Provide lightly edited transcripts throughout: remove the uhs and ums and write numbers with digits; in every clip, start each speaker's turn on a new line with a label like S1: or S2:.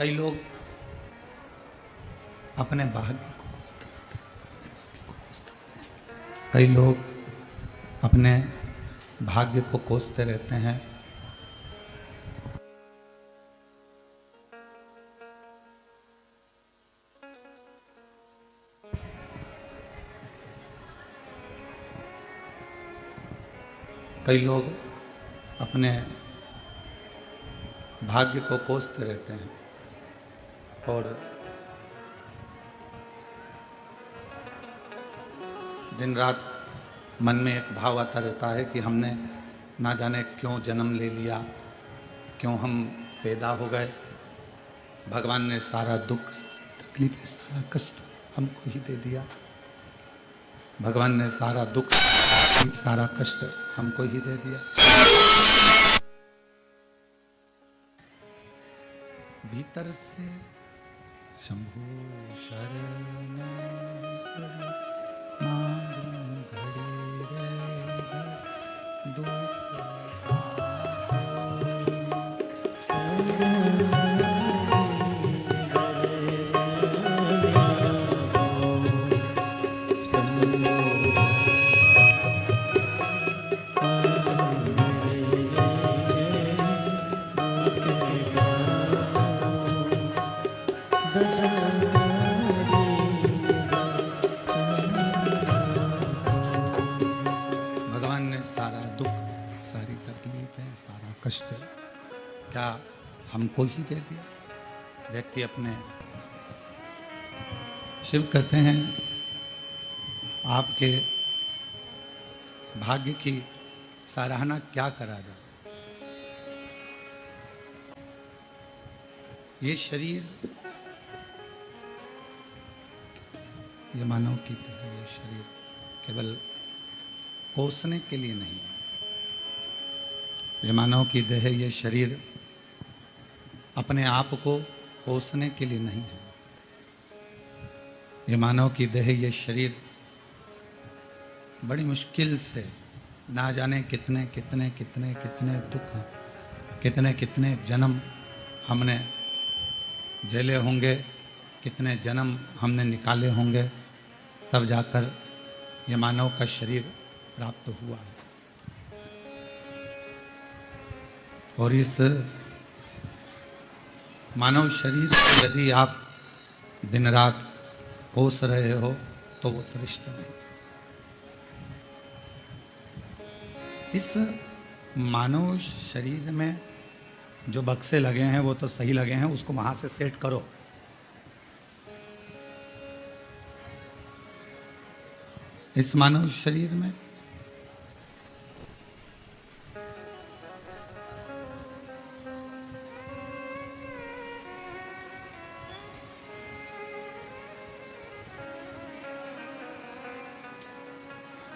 S1: कई लोग अपने भाग्य को कोसते रहते हैं। कई लोग अपने भाग्य को कोसते रहते हैं। कई लोग अपने भाग्य को कोसते रहते हैं और दिन रात मन में एक भाव आता रहता है कि हमने ना जाने क्यों जन्म ले लिया, क्यों हम पैदा हो गए। भगवान ने सारा दुख, तकलीफ, सारा कष्ट हमको ही दे दिया। भगवान ने सारा दुख, सारा कष्ट हमको ही दे दिया। भीतर से शंभु शरण मांगू घड़ी रे दुख कष्ट क्या हमको ही दे दिया। व्यक्ति अपने शिव कहते हैं आपके भाग्य की सराहना क्या करा जाए। ये शरीर, ये मानव की देह, ये शरीर केवल कोसने के लिए नहीं है। ये मानव की देह, ये शरीर अपने आप को कोसने के लिए नहीं है। ये मानव की देह, ये शरीर बड़ी मुश्किल से ना जाने कितने कितने कितने कितने दुख, कितने कितने जन्म हमने झेले होंगे, कितने जन्म हमने निकाले होंगे, तब जाकर ये मानव का शरीर प्राप्त हुआ है। और इस मानव शरीर को यदि आप दिन रात कोस रहे हो तो वो श्रेष्ठ नहीं। इस मानव शरीर में जो बक्से लगे हैं वो तो सही लगे हैं, उसको वहां से सेट करो। इस मानव शरीर में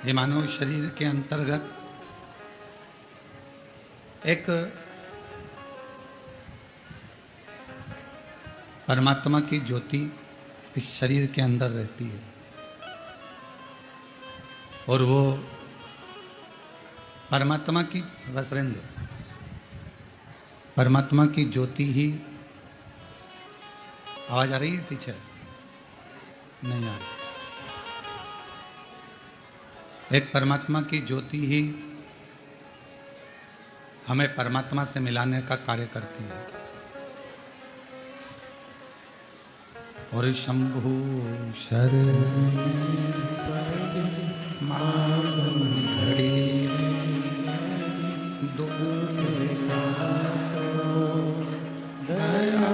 S1: ये मानव शरीर के अंतर्गत एक परमात्मा की ज्योति इस शरीर के अंदर रहती है और वो परमात्मा की वसरेंद्र, परमात्मा की ज्योति ही, आवाज आ रही है पीछे? नहीं आ रही। एक परमात्मा की ज्योति ही हमें परमात्मा से मिलाने का कार्य करती है। और शंभु शरण मांगू घड़ी दुख दया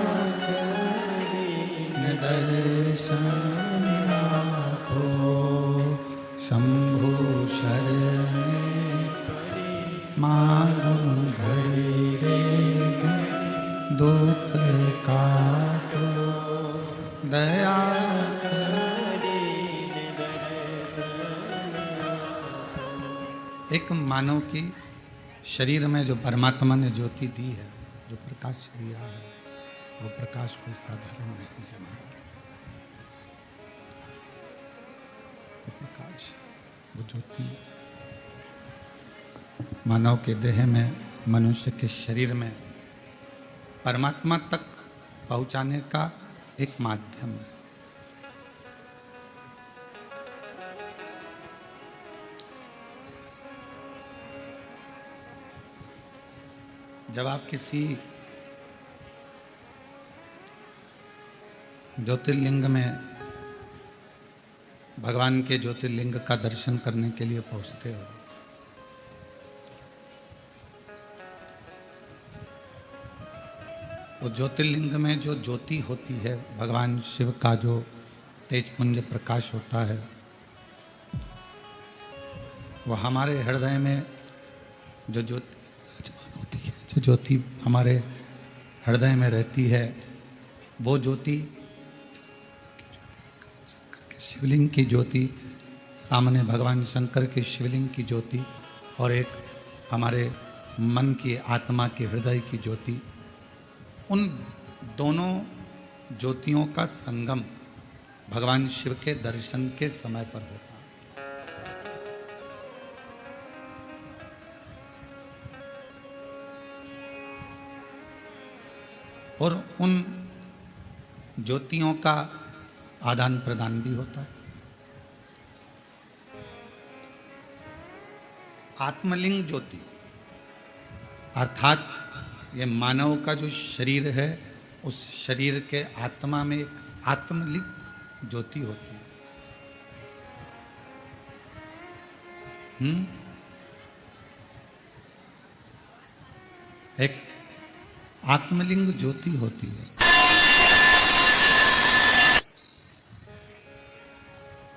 S1: दर्शन आपो। शंभु शरण मांगू घड़ी रे दुख काटो दया। एक मानव की शरीर में जो परमात्मा ने ज्योति दी है, जो प्रकाश दिया है, वो प्रकाश कोई साधारण नहीं है। वो प्रकाश, वो ज्योति मानव के देह में, मनुष्य के शरीर में परमात्मा तक पहुंचाने का एक माध्यम है। जब आप किसी ज्योतिर्लिंग में भगवान के ज्योतिर्लिंग का दर्शन करने के लिए पहुंचते हो, वो ज्योतिर्लिंग में जो ज्योति होती है, भगवान शिव का जो तेजपुंज प्रकाश होता है, वो हमारे हृदय में जो ज्योति होती है, जो ज्योति हमारे हृदय में रहती है, वो ज्योति शिवलिंग की ज्योति, सामने भगवान शंकर के शिवलिंग की ज्योति, और एक हमारे मन की, आत्मा के हृदय की ज्योति, उन दोनों ज्योतियों का संगम भगवान शिव के दर्शन के समय पर होता है। और उन ज्योतियों का आदान प्रदान भी होता है। आत्मलिंग ज्योति अर्थात ये मानव का जो शरीर है, उस शरीर के आत्मा में एक आत्मलिंग ज्योति होती है। एक आत्मलिंग ज्योति होती है,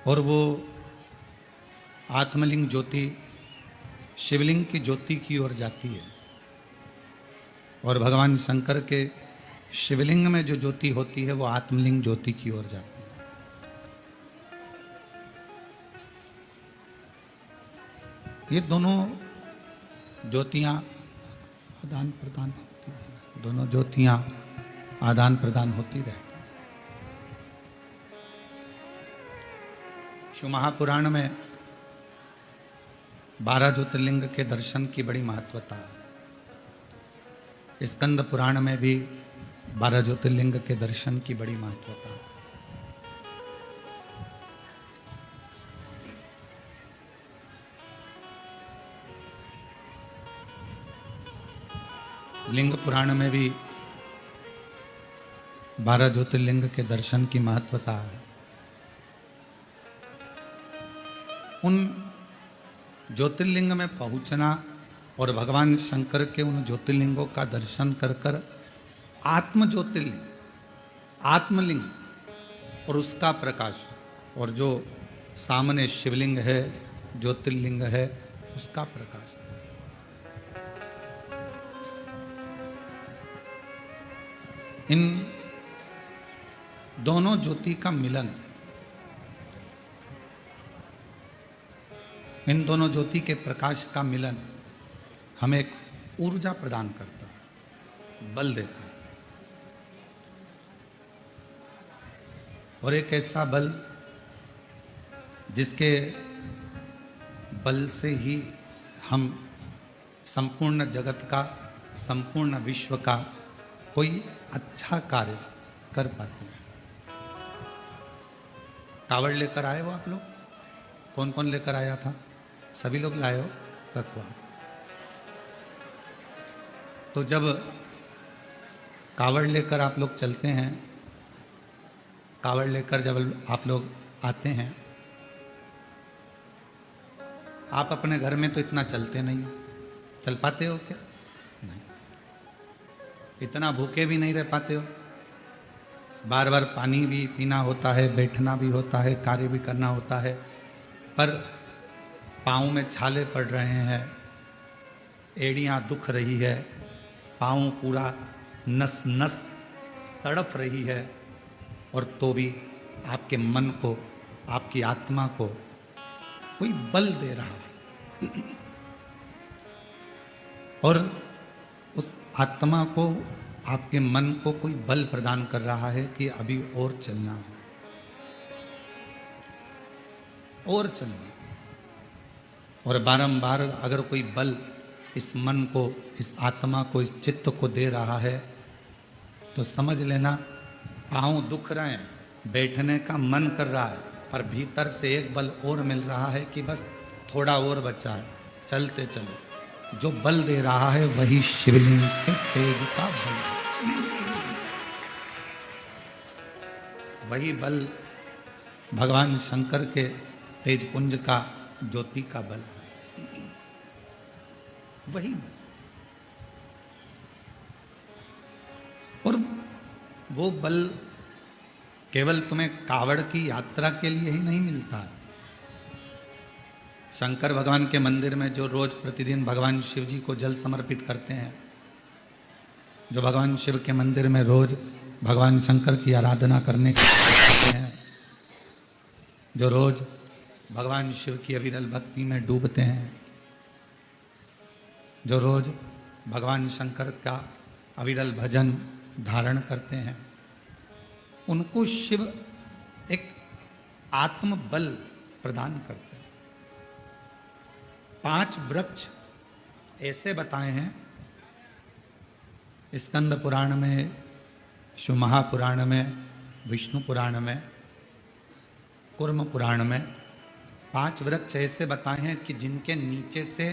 S1: और वो आत्मलिंग ज्योति शिवलिंग की ज्योति की ओर जाती है, और भगवान शंकर के शिवलिंग में जो ज्योति होती है वो आत्मलिंग ज्योति की ओर जाती है। ये दोनों ज्योतियां आदान प्रदान होती हैं, दोनों ज्योतियां आदान प्रदान होती रहती हैं। शिव महापुराण में 12 ज्योतिर्लिंग के दर्शन की बड़ी महत्वता है। स्कंद पुराण में भी 12 ज्योतिर्लिंग के दर्शन की बड़ी महत्वता है। लिंग पुराण में भी 12 ज्योतिर्लिंग के दर्शन की महत्वता है। उन ज्योतिर्लिंग में पहुंचना और भगवान शंकर के उन ज्योतिर्लिंगों का दर्शन कर कर आत्म ज्योतिर्लिंग, आत्मलिंग और उसका प्रकाश, और जो सामने शिवलिंग है, ज्योतिर्लिंग है, उसका प्रकाश, इन दोनों ज्योति का मिलन, इन दोनों ज्योति के प्रकाश का मिलन हमें एक ऊर्जा प्रदान करता है, बल देता है, और एक ऐसा बल जिसके बल से ही हम संपूर्ण जगत का, संपूर्ण विश्व का कोई अच्छा कार्य कर पाते हैं। कावड़ लेकर आए हो आप लोग? कौन कौन लेकर आया था? सभी लोग लाए हो पकवान। तो जब कावड़ लेकर आप लोग चलते हैं, कावड़ लेकर जब आप लोग आते हैं, आप अपने घर में तो इतना चलते नहीं हो, चल पाते हो क्या? नहीं, इतना भूखे भी नहीं रह पाते हो। बार बार पानी भी पीना होता है, बैठना भी होता है, कार्य भी करना होता है, पर पाँव में छाले पड़ रहे हैं, एड़ियाँ दुख रही है, पाँव पूरा नस नस तड़प रही है, और तो भी आपके मन को, आपकी आत्मा को कोई बल दे रहा है, और उस आत्मा को, आपके मन को कोई बल प्रदान कर रहा है कि अभी और चलना है, और चलना। और बारंबार अगर कोई बल इस मन को, इस आत्मा को, इस चित्त को दे रहा है, तो समझ लेना पाँव दुख रहे हैं, बैठने का मन कर रहा है, पर भीतर से एक बल और मिल रहा है कि बस थोड़ा और बचा है, चलते चलो। जो बल दे रहा है वही शिवलिंग के तेज का बल, वही बल भगवान शंकर के तेज पुंज का ज्योति का बल है, वही बल। और वो बल केवल तुम्हें कावड़ की यात्रा के लिए ही नहीं मिलता है। शंकर भगवान के मंदिर में जो रोज प्रतिदिन भगवान शिव जी को जल समर्पित करते हैं, जो भगवान शिव के मंदिर में रोज भगवान शंकर की आराधना करने के हैं, जो रोज भगवान शिव की अविरल भक्ति में डूबते हैं, जो रोज भगवान शंकर का अविरल भजन धारण करते हैं, उनको शिव एक आत्म बल प्रदान करते हैं। 5 वृक्ष ऐसे बताए हैं स्कंद पुराण में, शिव महापुराण में, विष्णु पुराण में, कुर्म पुराण में 5 वृक्ष ऐसे बताए हैं कि जिनके नीचे से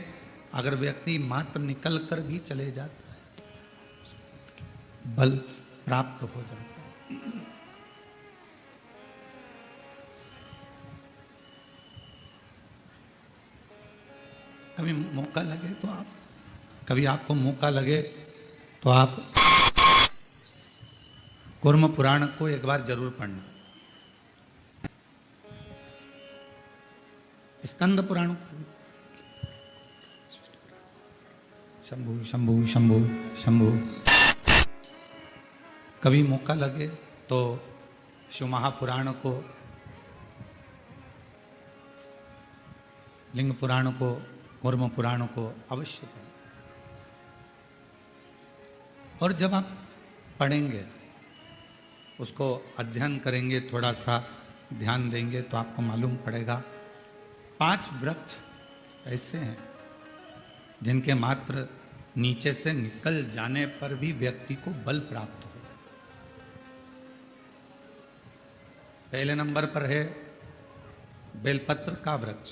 S1: अगर व्यक्ति मात्र निकल कर भी चले जाता है तो बल प्राप्त हो जाता है। कभी मौका लगे तो आप, कभी आपको मौका लगे तो आप कुर्म पुराण को एक बार जरूर पढ़ना। स्कंद पुराण, शंभु शंभु शंभु शंभु, कभी मौका लगे तो शिव महापुराण को, लिंग पुराण को, कुर्म पुराण को अवश्य पढ़ें। और जब आप पढ़ेंगे, उसको अध्ययन करेंगे, थोड़ा सा ध्यान देंगे तो आपको मालूम पड़ेगा 5 वृक्ष ऐसे हैं जिनके मात्र नीचे से निकल जाने पर भी व्यक्ति को बल प्राप्त हो। पहले नंबर पर है बेलपत्र का वृक्ष,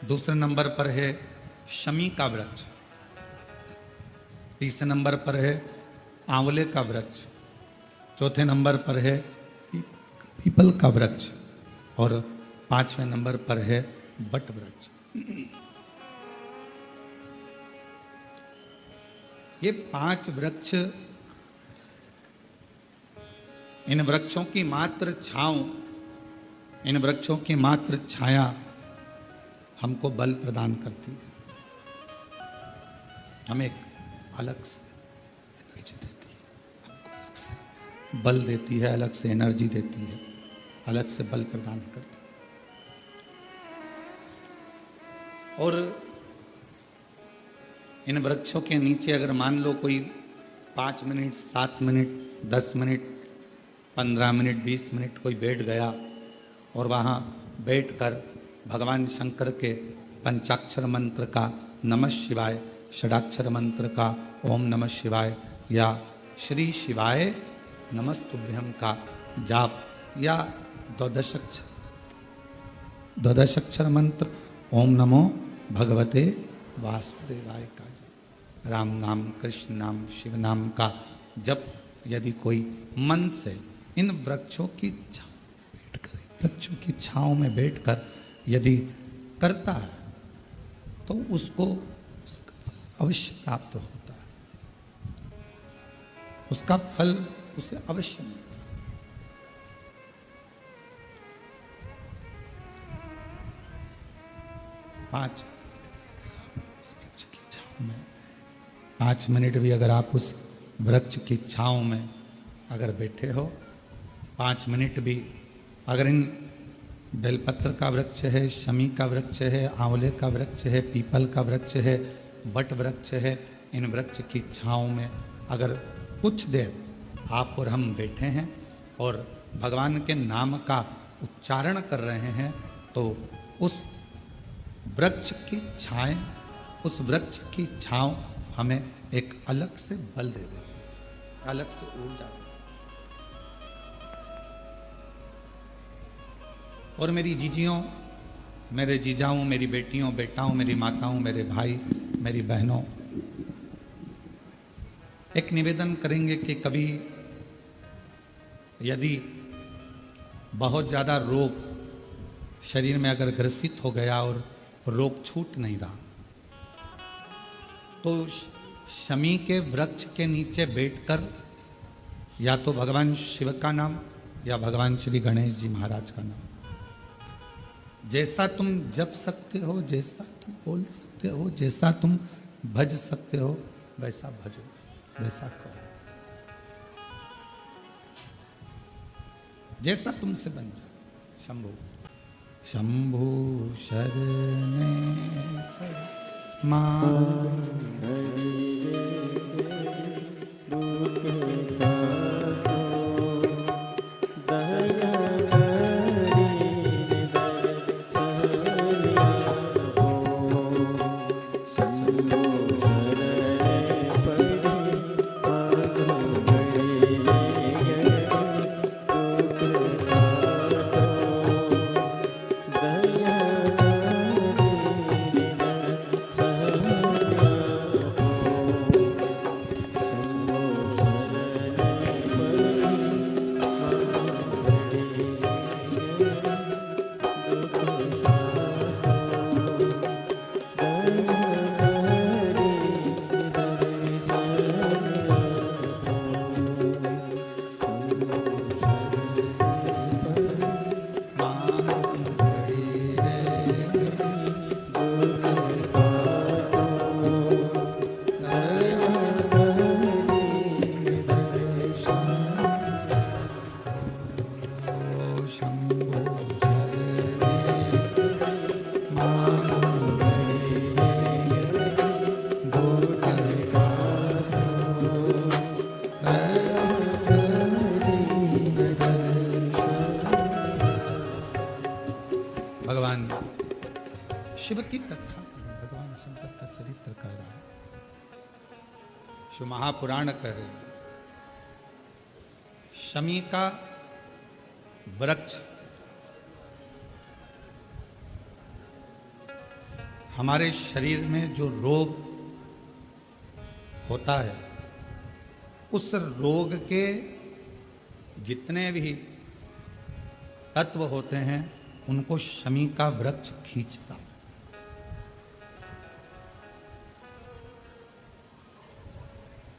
S1: दूसरे नंबर पर है शमी का वृक्ष, तीसरे नंबर पर है आंवले का वृक्ष, चौथे नंबर पर है पीपल का वृक्ष और 5वें नंबर पर है वट वृक्ष। ये 5 वृक्ष, इन वृक्षों की मात्र छांव, इन वृक्षों की मात्र छाया हमको बल प्रदान करती है, हमें एक अलग से एनर्जी देती है, हमको अलग से बल देती है, अलग से एनर्जी देती है, अलग से बल प्रदान करती है। और इन वृक्षों के नीचे अगर मान लो कोई 5 minute, 7 minute, 10 minute, 15 minute, 20 minute कोई बैठ गया और वहाँ बैठकर भगवान शंकर के पंचाक्षर मंत्र का नमः शिवाय, षडाक्षर मंत्र का ओम नमः शिवाय या श्री शिवाय नमस्तुभ्यम का जाप या द्वादशाक्षर मंत्र ओम नमो भगवते वासुदेवाय का जप, राम नाम, कृष्ण नाम, शिव नाम का जप यदि कोई मन से इन वृक्षों की छांव में बैठकर, वृक्षों की छांव में बैठकर यदि करता है तो उसको अवश्य प्राप्त होता है, उसका फल उसे अवश्य मिलता है। पाँच वृक्ष की छांव में 5 मिनट भी अगर आप उस वृक्ष की छांव में अगर बैठे हो, 5 मिनट भी अगर इन बेलपत्र का वृक्ष है, शमी का वृक्ष है, आंवले का वृक्ष है, पीपल का वृक्ष है, वट वृक्ष है, इन वृक्ष की छांव में अगर कुछ देर आप और हम बैठे हैं और भगवान के नाम का उच्चारण कर रहे हैं तो उस वृक्ष की छाएं, उस वृक्ष की छांव हमें एक अलग से बल दे देगी, अलग से ऊर्जा। और मेरी जीजियों, मेरे जीजाओं, मेरी बेटियों, बेटाओं, मेरी माताओं, मेरे भाई, मेरी बहनों, एक निवेदन करेंगे कि कभी यदि बहुत ज़्यादा रोग शरीर में अगर ग्रसित हो गया और रोग छूट नहीं रहा, तो शमी के वृक्ष के नीचे बैठकर या तो भगवान शिव का नाम या भगवान श्री गणेश जी महाराज का नाम, जैसा तुम जप सकते हो, जैसा तुम बोल सकते हो, जैसा तुम भज सकते हो, वैसा भजो, वैसा करो, जैसा तुमसे बन जाए। शंभु शंभु शरणे भगवान शिव की कथा, भगवान शंकर का चरित्र कह रहा है, शिव महापुराण कह रहे हैं। शमी का वृक्ष हमारे शरीर में जो रोग होता है, उस रोग के जितने भी तत्व होते हैं उनको शमी का वृक्ष खींचता।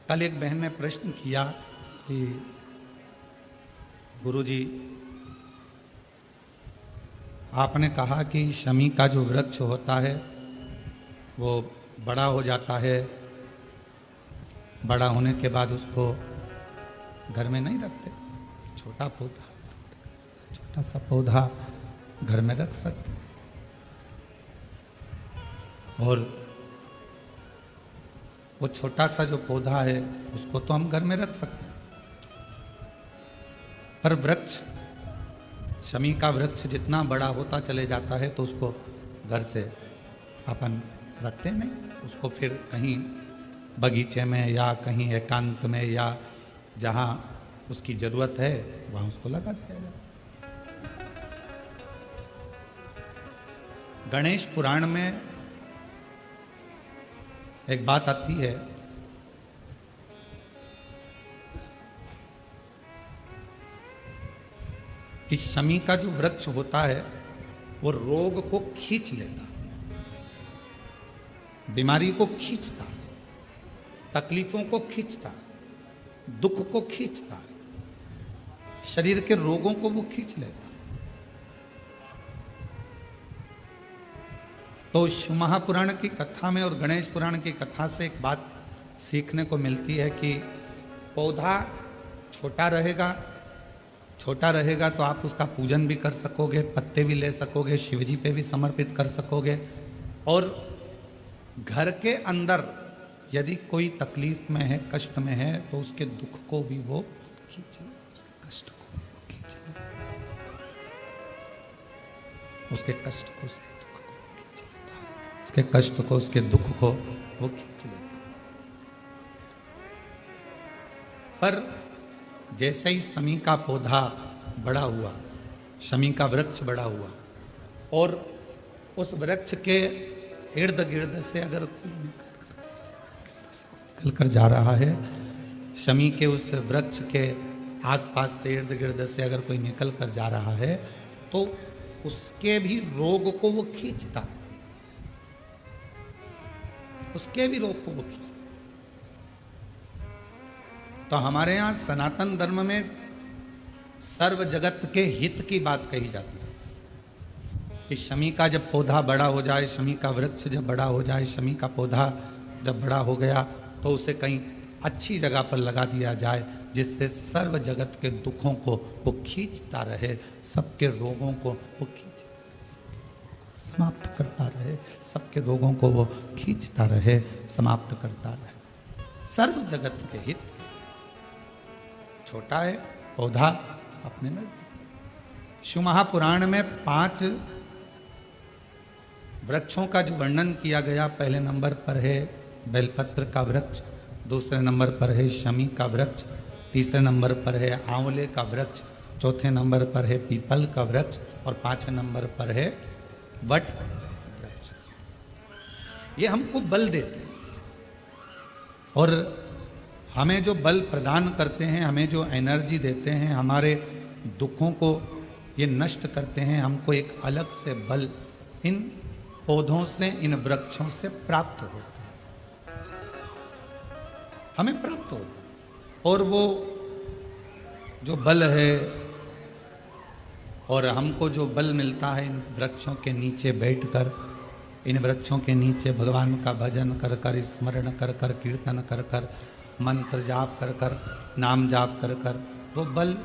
S1: कल एक बहन ने प्रश्न किया कि गुरुजी, आपने कहा कि शमी का जो वृक्ष होता है वो बड़ा हो जाता है, बड़ा होने के बाद उसको घर में नहीं रखते, छोटा पौधा, छोटा सा पौधा घर में रख सकते, और वो छोटा सा जो पौधा है उसको तो हम घर में रख सकते हैं, पर वृक्ष, शमी का वृक्ष जितना बड़ा होता चले जाता है तो उसको घर से अपन रखते नहीं, उसको फिर कहीं बगीचे में या कहीं एकांत में या जहाँ उसकी ज़रूरत है वहाँ उसको लगा दिया जाए। गणेश पुराण में एक बात आती है कि शमी का जो वृक्ष होता है वो रोग को खींच लेता, बीमारी को खींचता, तकलीफों को खींचता, दुख को खींचता, शरीर के रोगों को वो खींच लेता। तो शिव महापुराण की कथा में और गणेश पुराण की कथा से एक बात सीखने को मिलती है कि पौधा छोटा रहेगा तो आप उसका पूजन भी कर सकोगे, पत्ते भी ले सकोगे, शिवजी पे भी समर्पित कर सकोगे, और घर के अंदर यदि कोई तकलीफ में है, कष्ट में है, तो उसके दुख को भी वो खींच ले, उसके कष्ट को भी वो खींच ले, उसके कष्ट को, उसके दुख को खींच लेता है, उसके कष्ट को, उसके दुख को वो खींच लेता है। पर जैसे ही शमी का पौधा बड़ा हुआ, शमी का वृक्ष बड़ा हुआ, और उस वृक्ष के इर्द गिर्द से अगर निकल कर जा रहा है, शमी के उस वृक्ष के आसपास से इर्द गिर्द से अगर कोई निकल कर जा रहा है तो उसके भी रोग को वो खींचता, उसके भी रोग को वो खींचता। तो हमारे यहां सनातन धर्म में सर्व जगत के हित की बात कही जाती है कि शमी का जब पौधा बड़ा हो जाए, शमी का वृक्ष जब बड़ा हो जाए, शमी का पौधा जब बड़ा हो गया तो उसे कहीं अच्छी जगह पर लगा दिया जाए जिससे सर्व जगत के दुखों को वो खींचता रहे, सबके रोगों को वो समाप्त करता रहे, सबके रोगों को वो खींचता रहे, समाप्त करता रहे। सर्व जगत के हित। छोटा है पौधा अपने नजदीक। शिव महापुराण में 5 वृक्षों का जो वर्णन किया गया, पहले नंबर पर है बेलपत्र का वृक्ष, दूसरे नंबर पर है शमी का वृक्ष, तीसरे नंबर पर है आंवले का वृक्ष, चौथे नंबर पर है पीपल का वृक्ष और 5वें नंबर पर है वट वृक्ष। ये हमको बल देते हैं और हमें जो बल प्रदान करते हैं, हमें जो एनर्जी देते हैं, हमारे दुखों को ये नष्ट करते हैं। हमको एक अलग से बल इन पौधों से, इन वृक्षों से प्राप्त होता है, हमें प्राप्त होता है। और वो जो बल है और हमको जो बल मिलता है इन वृक्षों के नीचे बैठकर, इन वृक्षों के नीचे भगवान का भजन कर कर, स्मरण कर कर, कीर्तन कर कर, मंत्र जाप कर कर, नाम जाप कर कर, वो बल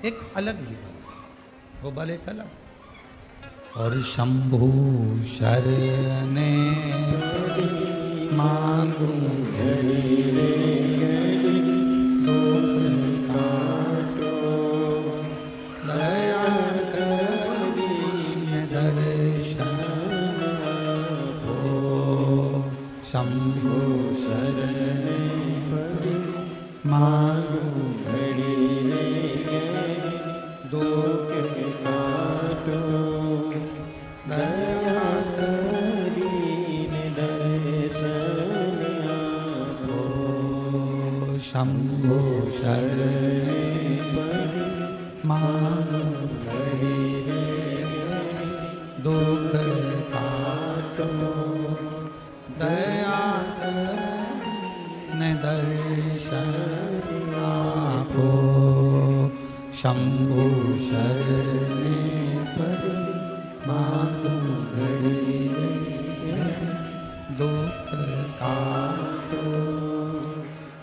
S1: एक अलग ही बल है, वो बल एक अलग। और शंभु शरणे मांगू शंभु शरणे मांगू घड़ी दुख काटो, दया करीने दर्शन आपो। शंभु शरणे मांगू घड़ी दुख काटो, दया करीने दर्शन आपो। शंभु शरणे मांगू घड़ी दुख काटो,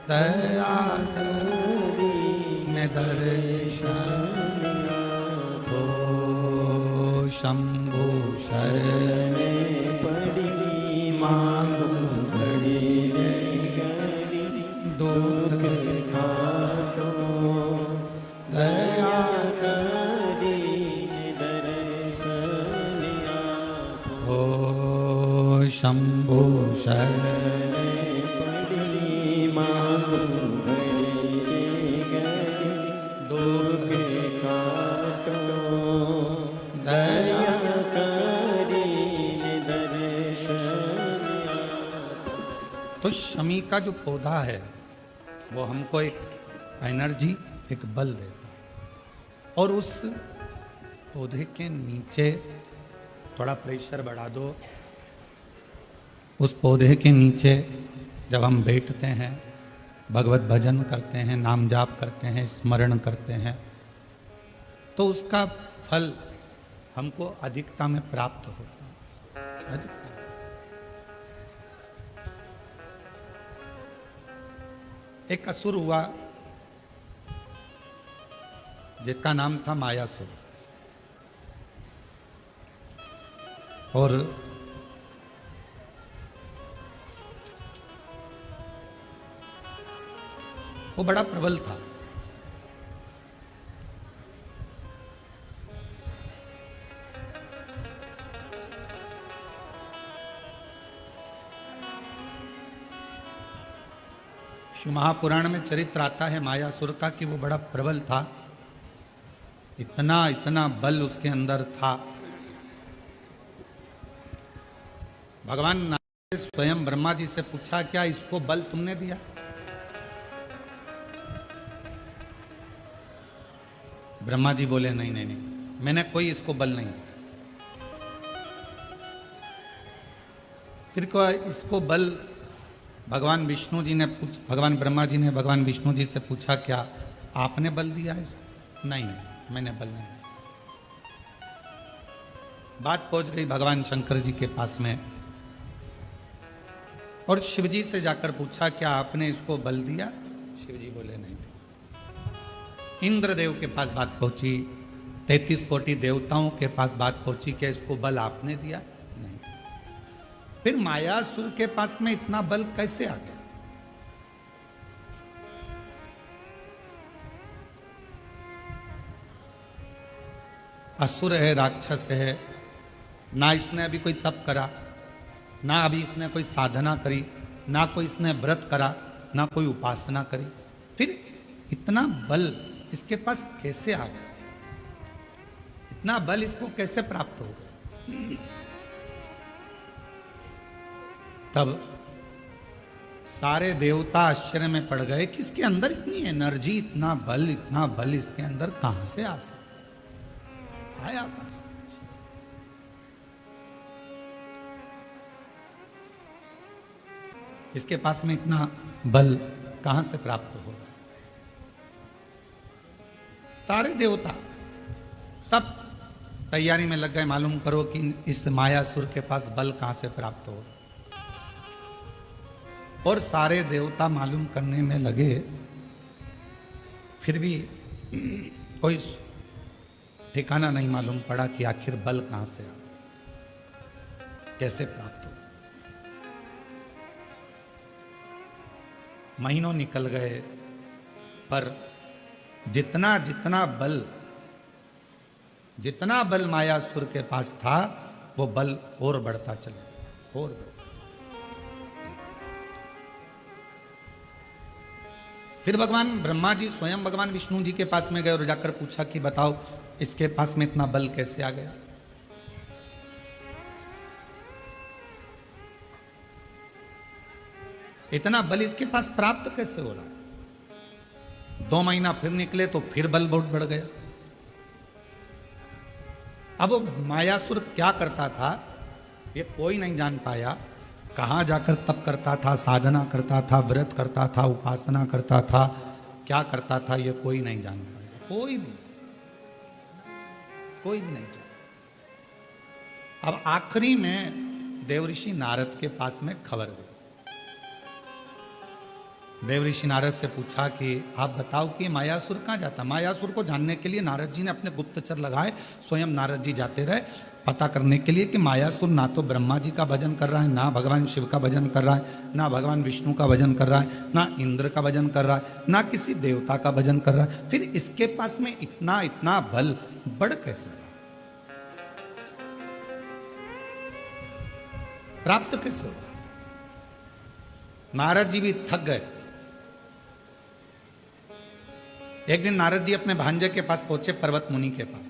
S1: दया करीने दर्शन आपो। शंभु शरणे मांगू घड़ी दुख काटो, दया करीने दर्शन आपो। शंभु शरणे मांगू घड़ी दुख काटो, दया करीने दर्शन आपो। तो शमी का जो पौधा है वो हमको एक एनर्जी, एक बल देता है। और उस पौधे के नीचे थोड़ा प्रेशर बढ़ा दो, उस पौधे के नीचे जब हम बैठते हैं, भगवत भजन करते हैं, नाम जाप करते हैं, स्मरण करते हैं, तो उसका फल हमको अधिकता में प्राप्त होता है। अधिकता। एक असुर हुआ जिसका नाम था मायासुर, और वो बड़ा प्रबल था। शिव महापुराण में चरित्र आता है मायासुर का कि वो बड़ा प्रबल था, इतना इतना बल उसके अंदर था। भगवान नारायण ने स्वयं ब्रह्मा जी से पूछा, क्या इसको बल तुमने दिया? ब्रह्मा जी बोले, नहीं नहीं नहीं, मैंने कोई इसको बल नहीं दिया। फिर इसको बल भगवान विष्णु जी ने भगवान ब्रह्मा जी ने भगवान विष्णु जी से पूछा, क्या आपने बल दिया है इसको? नहीं नहीं, मैंने बल नहीं दिया। बात पहुंच गई भगवान शंकर जी के पास में, और शिव जी से जाकर पूछा, क्या आपने इसको बल दिया? शिव जी बोले, नहीं। इंद्रदेव के पास बात पहुंची, 33 कोटि देवताओं के पास बात पहुंची, क्या इसको बल आपने दिया? नहीं। फिर मायासुर के पास में इतना बल कैसे आ गया? असुर है, राक्षस है, ना इसने अभी कोई तप करा, ना अभी इसने कोई साधना करी, ना कोई इसने व्रत करा, ना कोई उपासना करी, फिर इतना बल इसके पास कैसे आ गया? इतना बल इसको कैसे प्राप्त हो गया? तब सारे देवता आश्चर्य में पड़ गए कि इसके अंदर इतनी एनर्जी, इतना बल इसके अंदर कहां से आ सकता? आया कहां से? इसके पास में इतना बल कहां से प्राप्त हो? सारे देवता सब तैयारी में लग गए, मालूम करो कि इस मायासुर के पास बल कहां से प्राप्त हो। और सारे देवता मालूम करने में लगे, फिर भी कोई ठिकाना नहीं मालूम पड़ा कि आखिर बल कहां से आ, कैसे प्राप्त हो। महीनों निकल गए, पर जितना बल मायासुर के पास था, वो बल और बढ़ता चला, और बढ़ता। फिर भगवान ब्रह्मा जी स्वयं भगवान विष्णु जी के पास में गए और जाकर पूछा कि बताओ इसके पास में इतना बल कैसे आ गया? इतना बल इसके पास प्राप्त कैसे हो रहा? 2 महीना फिर निकले तो फिर बल बहुत बढ़ गया। अब वो मायासुर क्या करता था ये कोई नहीं जान पाया। कहाँ जाकर तप करता था, साधना करता था, व्रत करता था, उपासना करता था, क्या करता था ये कोई नहीं जान पाया। कोई भी नहीं जान। अब आखिरी में देवऋषि नारद के पास में खबर गई। देवऋषि नारद से पूछा कि आप बताओ कि मायासुर कहाँ जाता। मायासुर को जानने के लिए नारद जी ने अपने गुप्तचर लगाए, स्वयं नारद जी जाते रहे पता करने के लिए कि मायासुर ना तो ब्रह्मा जी का भजन कर रहा है, ना भगवान शिव का भजन कर रहा है, ना भगवान विष्णु का भजन कर रहा है, ना इंद्र का भजन कर रहा है, ना किसी देवता का भजन कर रहा है। फिर इसके पास में इतना इतना बल बढ़ कैसे रहा, प्राप्त कैसे हुआ। नारद जी भी थक गए। एक दिन नारद जी अपने भांजे के पास पहुंचे, पर्वत मुनि के पास,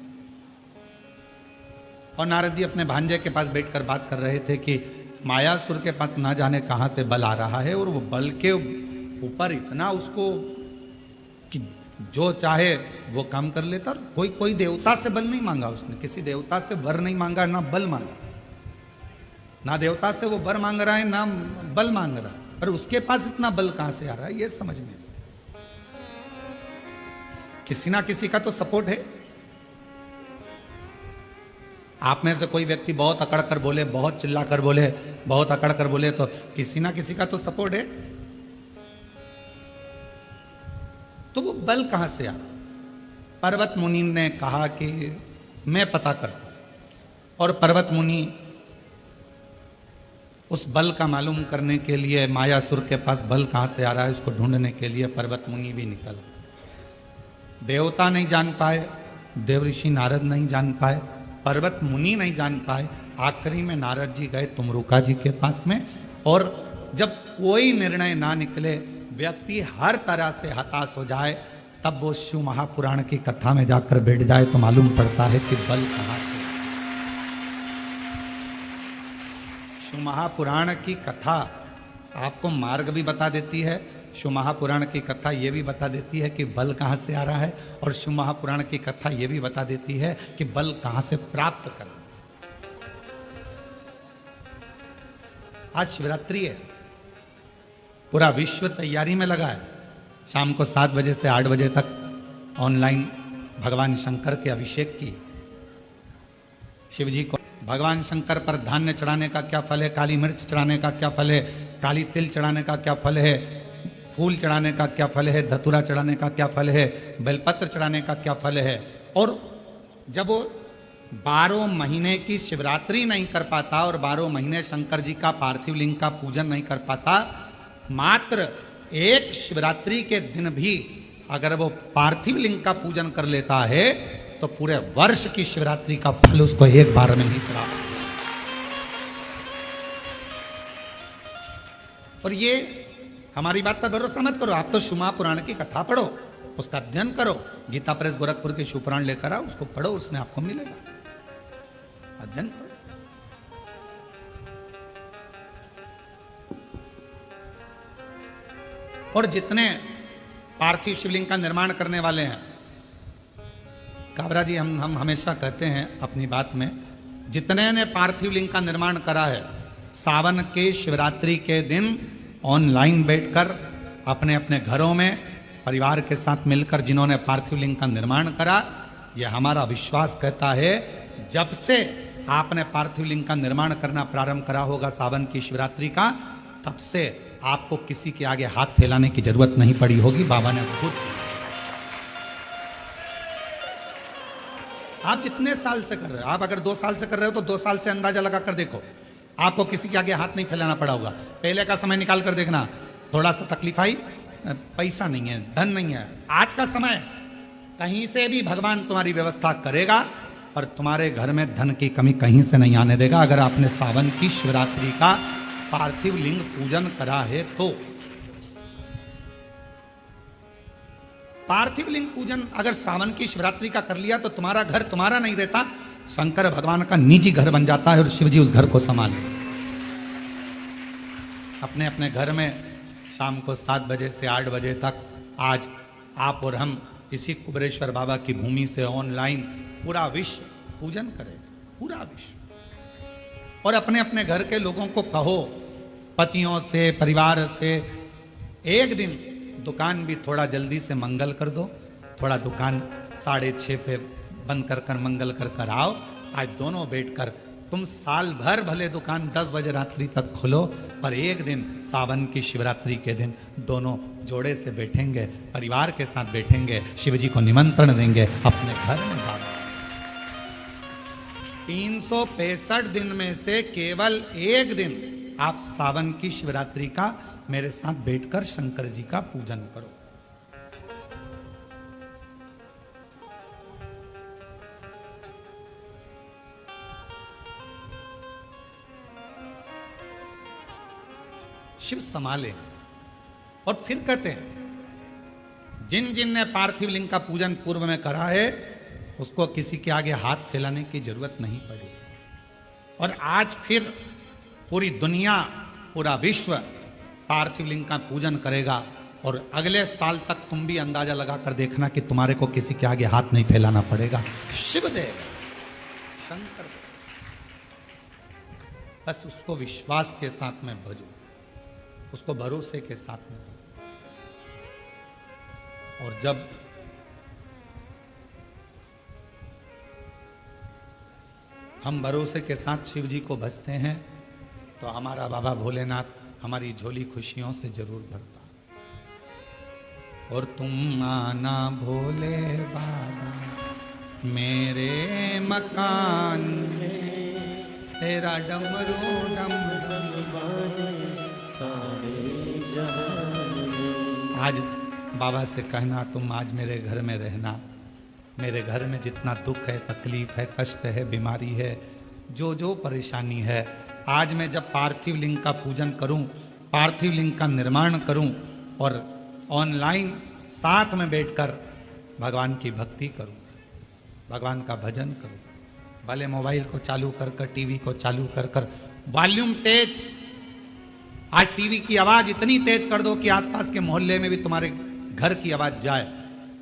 S1: और नारद जी अपने भांजे के पास बैठकर बात कर रहे थे कि मायासुर के पास ना जाने कहां से बल आ रहा है, और वो बल के ऊपर इतना उसको कि जो चाहे वो काम कर लेता। कोई कोई देवता से बल नहीं मांगा उसने, किसी देवता से वर नहीं मांगा, ना बल मांगा, ना देवता से वो वर मांग रहा है, ना बल मांग रहा है, पर उसके पास इतना बल कहां से आ रहा है ये समझ में। किसी ना किसी का तो सपोर्ट है। आप में से कोई व्यक्ति बहुत अकड़ कर बोले, बहुत चिल्ला कर बोले, बहुत अकड़ कर बोले, तो किसी ना किसी का तो सपोर्ट है। तो वो बल कहां से आ रहा। पर्वत मुनि ने कहा कि मैं पता करता, और पर्वत मुनि उस बल का मालूम करने के लिए, मायासुर के पास बल कहां से आ रहा है उसको ढूंढने के लिए पर्वत मुनि भी निकला। देवता नहीं जान पाए, देवऋषि नारद नहीं जान पाए, पर्वत मुनि नहीं जान पाए। आखिरी में नारद जी गए तुमरुका जी के पास में, और जब कोई निर्णय ना निकले, व्यक्ति हर तरह से हताश हो जाए, तब वो शिव महापुराण की कथा में जाकर बैठ जाए तो मालूम पड़ता है कि बल कहां से। शिव महापुराण की कथा आपको मार्ग भी बता देती है, शिव महापुराण की कथा ये भी बता देती है कि बल कहां से आ रहा है, और शिव महापुराण की कथा ये भी बता देती है कि बल कहां से प्राप्त करना। आज शिवरात्रि है, पूरा विश्व तैयारी में लगा है। शाम को 7 बजे से 8 बजे तक ऑनलाइन भगवान शंकर के अभिषेक की। शिव जी को भगवान शंकर पर धान्य चढ़ाने का क्या फल है, काली मिर्च चढ़ाने का क्या फल है, काली तिल चढ़ाने का क्या फल है, फूल चढ़ाने का क्या फल है, धतूरा चढ़ाने का क्या फल है, बेलपत्र चढ़ाने का क्या फल है। और जब वो 12 महीने की शिवरात्रि नहीं कर पाता और 12 महीने शंकर जी का पार्थिव लिंग का पूजन नहीं कर पाता, मात्र एक शिवरात्रि के दिन भी अगर वो पार्थिव लिंग का पूजन कर लेता है तो पूरे वर्ष की शिवरात्रि का फल उसको एक बार में ही प्राप्त। और ये हमारी बात पर भरोसा मत करो, आप तो शिव महापुराण की कथा पढ़ो, उसका अध्ययन करो, गीता प्रेस गोरखपुर के शिवपुराण लेकर आओ, उसको पढ़ो, उसमें आपको मिलेगा, अध्ययन करो। और जितने पार्थिव शिवलिंग का निर्माण करने वाले हैं, काबरा जी हम हमेशा कहते हैं अपनी बात में, जितने ने पार्थिव लिंग का निर्माण करा है, सावन के शिवरात्रि के दिन ऑनलाइन बैठकर अपने अपने घरों में परिवार के साथ मिलकर जिन्होंने पार्थिव लिंग का निर्माण करा, यह हमारा विश्वास कहता है, जब से आपने पार्थिव लिंग का निर्माण करना प्रारंभ करा होगा सावन की शिवरात्रि का, तब से आपको किसी के आगे हाथ फैलाने की जरूरत नहीं पड़ी होगी, बाबा ने खुद। आप जितने साल से कर रहे हो, आप अगर 2 साल से कर रहे हो तो 2 साल से अंदाजा लगा कर देखो, आपको किसी के आगे हाथ नहीं फैलाना पड़ा होगा। पहले का समय निकाल कर देखना, थोड़ा सा तकलीफ आई, पैसा नहीं है, धन नहीं है, आज का समय कहीं से भी भगवान तुम्हारी व्यवस्था करेगा और तुम्हारे घर में धन की कमी कहीं से नहीं आने देगा, अगर आपने सावन की शिवरात्रि का पार्थिव लिंग पूजन करा है तो। पार्थिव लिंग पूजन अगर सावन की शिवरात्रि का कर लिया तो तुम्हारा घर तुम्हारा नहीं रहता, शंकर भगवान का निजी घर बन जाता है और शिव जी उस घर को संभाले। अपने अपने घर में शाम को 7 बजे से 8 बजे तक आज आप और हम इसी कुबेरेश्वर बाबा की भूमि से ऑनलाइन पूरा विश्व पूजन करें, पूरा विश्व। और अपने अपने घर के लोगों को कहो, पतियों से, परिवार से, एक दिन दुकान भी थोड़ा जल्दी से मंगल कर दो, थोड़ा दुकान 6:30 पे बंद कर कर मंगल कर कर आओ। आज दोनों बैठकर तुम साल भर भले दुकान 10 बजे रात्रि तक खोलो, पर एक दिन सावन की शिवरात्रि के दिन दोनों जोड़े से बैठेंगे, परिवार के साथ बैठेंगे, शिव जी को निमंत्रण देंगे अपने घर में। बाबा 365 दिन में से केवल एक दिन आप सावन की शिवरात्रि का मेरे साथ बैठकर शंकर जी का पूजन करो। शिव संभाले। और फिर कहते हैं, जिन जिन ने पार्थिव लिंग का पूजन पूर्व में करा है उसको किसी के आगे हाथ फैलाने की जरूरत नहीं पड़ी। और आज फिर पूरी दुनिया, पूरा विश्व पार्थिव लिंग का पूजन करेगा और अगले साल तक तुम भी अंदाजा लगाकर देखना कि तुम्हारे को किसी के आगे हाथ नहीं फैलाना पड़ेगा। शिव देव, शंकर देव, बस उसको विश्वास के साथ में भजो, उसको भरोसे के साथ में। और जब हम भरोसे के साथ शिव जी को भजते हैं तो हमारा बाबा भोलेनाथ हमारी झोली खुशियों से जरूर भरता। और तुम आना भोले बाबा मेरे मकान में, तेरा डमरू डम आज बाबा से कहना, तुम आज मेरे घर में रहना, मेरे घर में जितना दुख है, तकलीफ है, कष्ट है, बीमारी है, जो जो परेशानी है, आज मैं जब पार्थिव लिंग का पूजन करूं, पार्थिव लिंग का निर्माण करूं, और ऑनलाइन साथ में बैठकर भगवान की भक्ति करूं, भगवान का भजन करूं। भले मोबाइल को चालू कर कर, टीवी को चालू कर कर, वॉल्यूम तेज। आज टीवी की आवाज इतनी तेज कर दो कि आसपास के मोहल्ले में भी तुम्हारे घर की आवाज जाए।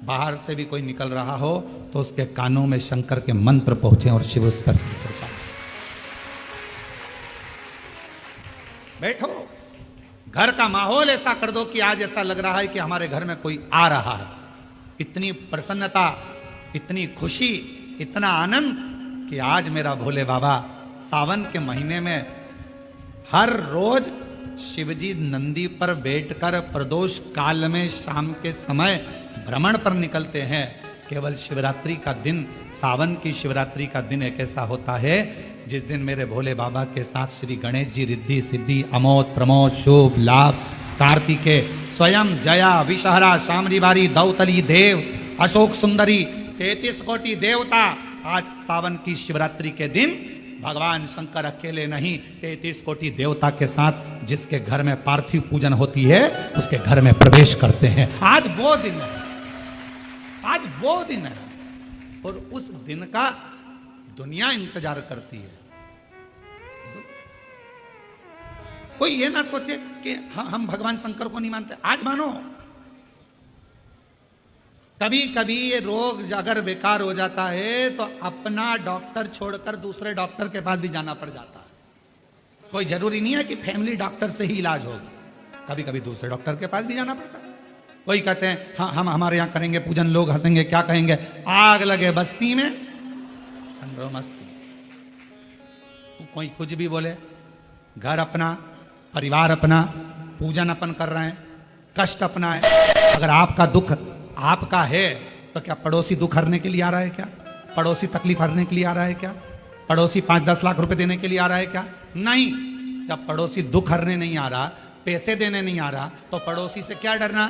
S1: बाहर से भी कोई निकल रहा हो तो उसके कानों में शंकर के मंत्र पहुंचे और शिव उस पर कृपा। बैठो, घर का माहौल ऐसा कर दो कि आज ऐसा लग रहा है कि हमारे घर में कोई आ रहा है। इतनी प्रसन्नता, इतनी खुशी, इतना आनंद कि आज मेरा भोले बाबा सावन के महीने में हर रोज शिवजी नंदी पर बैठकर प्रदोष काल में शाम के समय भ्रमण पर निकलते हैं। केवल शिवरात्रि का दिन, सावन की शिवरात्रि का दिन एक ऐसा होता है जिस दिन मेरे भोले बाबा के साथ श्री गणेश जी रिद्धि सिद्धि अमोद प्रमोद शुभ लाभ कार्तिकेय स्वयं जया विषहरा शामरी बारी दौतली देव अशोक सुंदरी 33 कोटि देवता आज सावन की शिवरात्रि के दिन भगवान शंकर अकेले नहीं 33 कोटि देवता के साथ जिसके घर में पार्थिव पूजन होती है उसके घर में प्रवेश करते हैं। आज वो दिन है, आज वो दिन है और उस दिन का दुनिया इंतजार करती है। कोई ये ना सोचे कि हम भगवान शंकर को नहीं मानते। आज मानो, कभी कभी ये रोग अगर बेकार हो जाता है तो अपना डॉक्टर छोड़कर दूसरे डॉक्टर के पास भी जाना पड़ जाता है। कोई जरूरी नहीं है कि फैमिली डॉक्टर से ही इलाज होगा, कभी कभी दूसरे डॉक्टर के पास भी जाना पड़ता है। कोई कहते हैं हाँ हम हमारे यहाँ करेंगे पूजन, लोग हंसेंगे, क्या कहेंगे, आग लगे बस्ती में ठंडो मस्ती। तो कोई कुछ भी बोले, घर अपना, परिवार अपना, पूजन अपन कर रहे हैं, कष्ट अपना है। अगर आपका दुख आपका है तो क्या पड़ोसी दुख हरने के लिए आ रहा है क्या? पड़ोसी तकलीफ हरने के लिए आ रहा है क्या? पड़ोसी 5-10 लाख रुपए देने के लिए आ रहा है क्या? नहीं। जब पड़ोसी दुख हरने नहीं आ रहा, पैसे देने नहीं आ रहा, तो पड़ोसी से क्या डरना?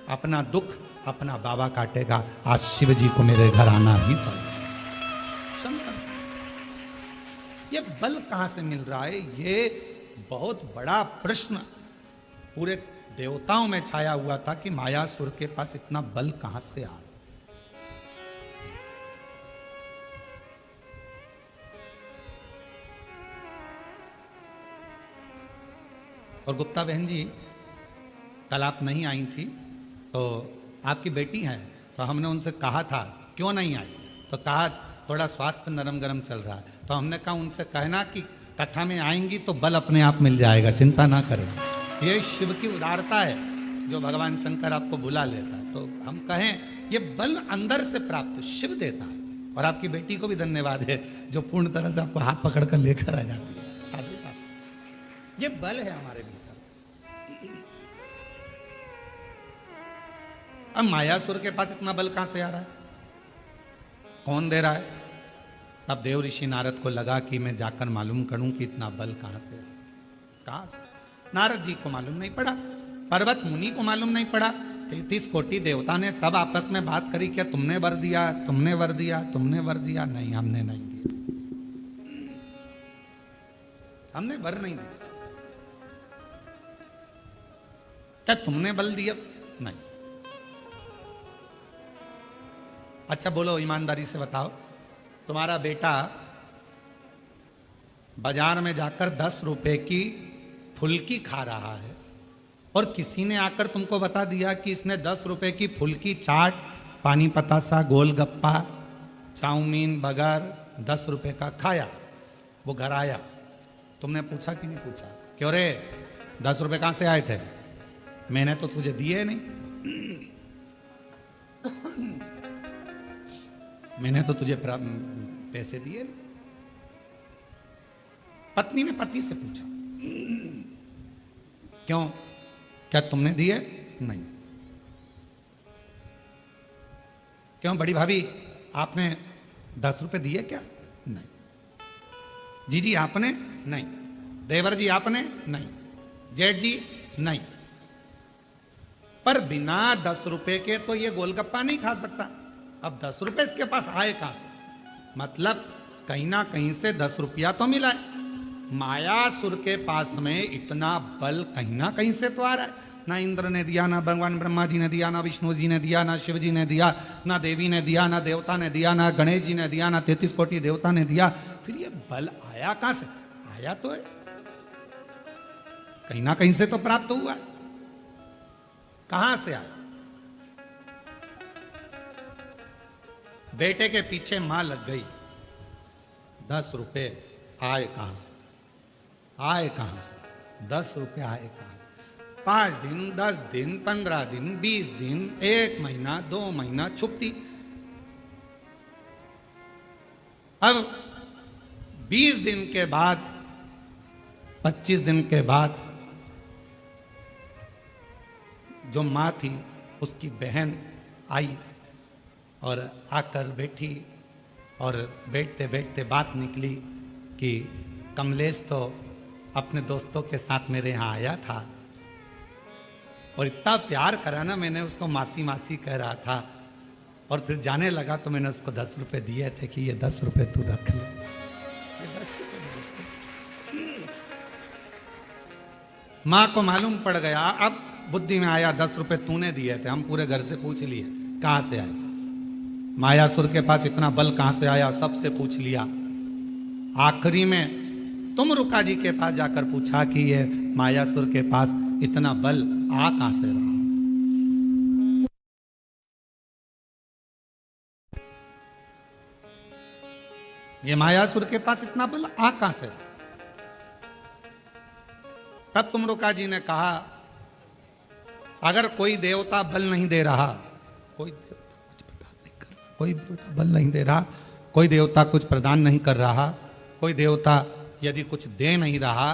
S1: अपना दुख अपना बाबा काटेगा। आज शिव जी को मेरे घर आना ही पड़ेगा। ये बल कहां से मिल रहा है? ये बहुत बड़ा प्रश्न पूरे देवताओं में छाया हुआ था कि मायासुर के पास इतना बल कहां से आ। और गुप्ता बहन जी, कल आप नहीं आई थी तो आपकी बेटी हैं, तो हमने उनसे कहा था क्यों नहीं आई, तो कहा थोड़ा स्वास्थ्य नरम गरम चल रहा है। तो हमने कहा उनसे कहना कि कथा में आएंगी तो बल अपने आप मिल जाएगा, चिंता ना करें। ये शिव की उदारता है जो भगवान शंकर आपको बुला लेता है। तो हम कहें ये बल अंदर से प्राप्त शिव देता है। और आपकी बेटी को भी धन्यवाद है जो पूर्ण तरह से आपको हाथ पकड़कर लेकर आ जाती है। साधु बात, ये बल है हमारे भीतर। अब मायासुर के पास इतना बल कहां से आ रहा है? कौन दे रहा है? तब देव ऋषि नारद को लगा कि मैं जाकर मालूम करूं कि इतना बल कहां से, कहां से। नारद जी को मालूम नहीं पड़ा, पर्वत मुनि को मालूम नहीं पड़ा। 33 कोटि देवता ने सब आपस में बात करी, क्या तुमने वर दिया, तुमने वर दिया, तुमने वर दिया? नहीं, हमने नहीं दिया, हमने वर नहीं दिया। क्या तुमने बल दिया? नहीं। अच्छा बोलो, ईमानदारी से बताओ, तुम्हारा बेटा बाजार में जाकर 10 रुपए की फुल्की खा रहा है और किसी ने आकर तुमको बता दिया कि इसने 10 रुपए की फुल्की, चाट, पानी पतासा, गोलगप्पा, चाउमीन, बर्गर 10 रुपए का खाया। वो घर आया, तुमने पूछा कि नहीं पूछा, क्यों रे 10 रुपए कहां से आए थे? मैंने तो तुझे दिए नहीं, मैंने तो तुझे पैसे दिए। पत्नी ने पति से पूछा, क्यों, क्या तुमने दिए? नहीं। क्यों बड़ी भाभी, आपने 10 रुपए दिए क्या? नहीं। जीजी आपने? नहीं। देवर जी आपने? नहीं। जेठ जी? नहीं। पर बिना 10 रुपए के तो ये गोलगप्पा नहीं खा सकता। अब 10 रुपए इसके पास आए कहां से? मतलब कहीं ना कहीं से 10 रुपया तो मिला है। मायासुर के पास में इतना बल कहीं ना कहीं से तो आ रहा है। ना इंद्र ने दिया, ना भगवान ब्रह्मा जी ने दिया, ना विष्णु जी ने दिया, ना शिव जी ने दिया, ना देवी ने दिया, ना देवता ने दिया, ना गणेश जी ने दिया, ना 33 कोटि देवता ने दिया, फिर ये बल आया कहां से? आया तो है, कहीं ना कहीं से तो प्राप्त हुआ है। कहां से आया? बेटे के पीछे मां लग गई, 10 रुपए आए कहां से? आए कहां से? 10 रुपए आए कहां से? 5 दिन, 10 दिन, 15 दिन, 20 दिन, 1 महीना, 2 महीना छुपती। अब 20 दिन के बाद, 25 दिन के बाद जो मां थी उसकी बहन आई और आकर बैठी, और बैठते बैठते बात निकली कि कमलेश तो अपने दोस्तों के साथ मेरे यहाँ आया था और इतना प्यार करा ना, मैंने उसको मासी मासी कह रहा था, और फिर जाने लगा तो मैंने उसको 10 रुपए दिए थे कि ये 10 रुपए तू रख ले, ये 10 रुपए दे उसको। माँ को मालूम पड़ गया, अब बुद्धि में आया 10 रुपए तूने दिए थे, हम पूरे घर से पूछ लिए कहां से आए, मायासुर के पास इतना बल कहां से आया, सबसे पूछ लिया। आखिरी में तुम रुका जी के पास जाकर पूछा कि ये मायासुर के पास इतना बल आ कहां से रहा? ये मायासुर के पास इतना बल आ कहां से? तब तुम रुका जी ने कहा, अगर कोई देवता बल नहीं दे रहा, कोई देवता बल नहीं दे रहा, कोई देवता कुछ प्रदान नहीं कर रहा, कोई देवता यदि कुछ दे नहीं रहा,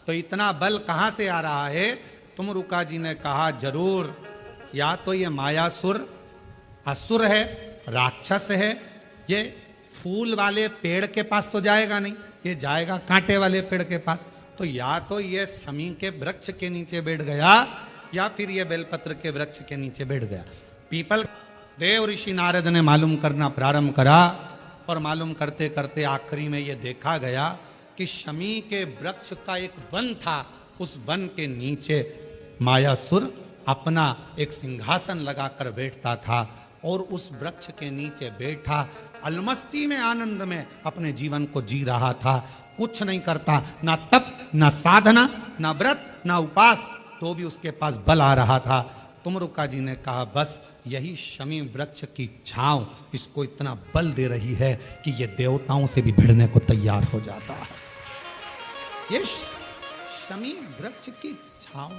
S1: तो इतना बल कहां से आ रहा है? तुम रुका जी ने कहा, जरूर या तो ये मायासुर असुर है, राक्षस है, ये फूल वाले पेड़ के पास तो जाएगा नहीं, ये जाएगा कांटे वाले पेड़ के पास, तो या तो ये समी के वृक्ष के नीचे बैठ गया या फिर ये बेलपत्र के वृक्ष के नीचे बैठ गया। पीपल देव ऋषि नारद ने मालूम करना प्रारंभ करा, और मालूम करते करते आखिरी में ये देखा गया कि शमी के वृक्ष का एक वन था, उस वन के नीचे मायासुर अपना एक सिंहासन लगाकर बैठता था, और उस वृक्ष के नीचे बैठा अलमस्ती में, आनंद में अपने जीवन को जी रहा था, कुछ नहीं करता, ना तप, ना साधना, ना व्रत, ना उपास, तो भी उसके पास बल आ रहा था। तुमरुका जी ने कहा, बस यही शमी वृक्ष की छांव इसको इतना बल दे रही है कि ये देवताओं से भी भिड़ने को तैयार हो जाता है। ये शमी वृक्ष की छांव,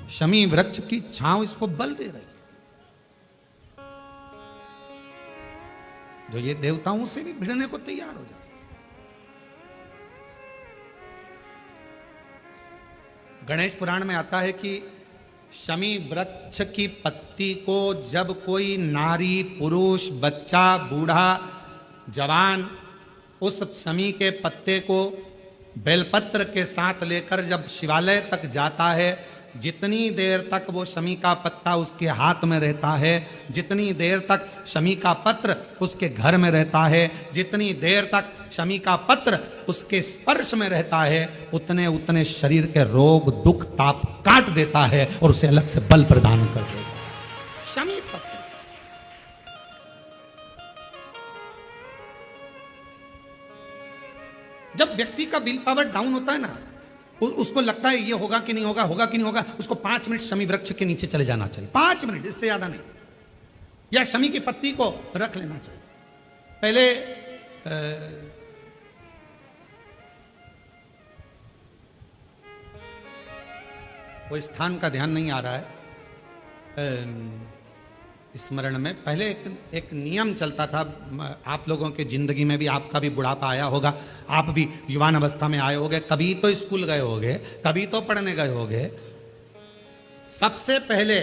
S1: शमी वृक्ष की छांव इसको बल दे रही है, जो ये देवताओं से भी भिड़ने को तैयार हो जाता है। गणेश पुराण में आता है कि शमी वृक्ष की पत्ती को जब कोई नारी, पुरुष, बच्चा, बूढ़ा, जवान उस शमी के पत्ते को बेलपत्र के साथ लेकर जब शिवालय तक जाता है, जितनी देर तक वो शमी का पत्ता उसके हाथ में रहता है, जितनी देर तक शमी का पत्र उसके घर में रहता है, जितनी देर तक शमी का पत्र उसके स्पर्श में रहता है, उतने उतने शरीर के रोग, दुख, ताप काट देता है और उसे अलग से बल प्रदान कर देता है। शमी पत्र जब व्यक्ति का विल पावर डाउन होता है ना, उसको लगता है ये होगा कि नहीं होगा, होगा कि नहीं होगा, उसको 5 मिनट शमी वृक्ष के नीचे चले जाना चाहिए, 5 मिनट, इससे ज्यादा नहीं, या शमी की पत्ती को रख लेना चाहिए। पहले वो स्थान का ध्यान नहीं आ रहा है स्मरण में, पहले एक नियम चलता था, आप लोगों के जिंदगी में भी, आपका भी बुढ़ापा आया होगा, आप भी युवान अवस्था में आए होंगे, कभी तो स्कूल गए होंगे, कभी तो पढ़ने गए होंगे। सबसे पहले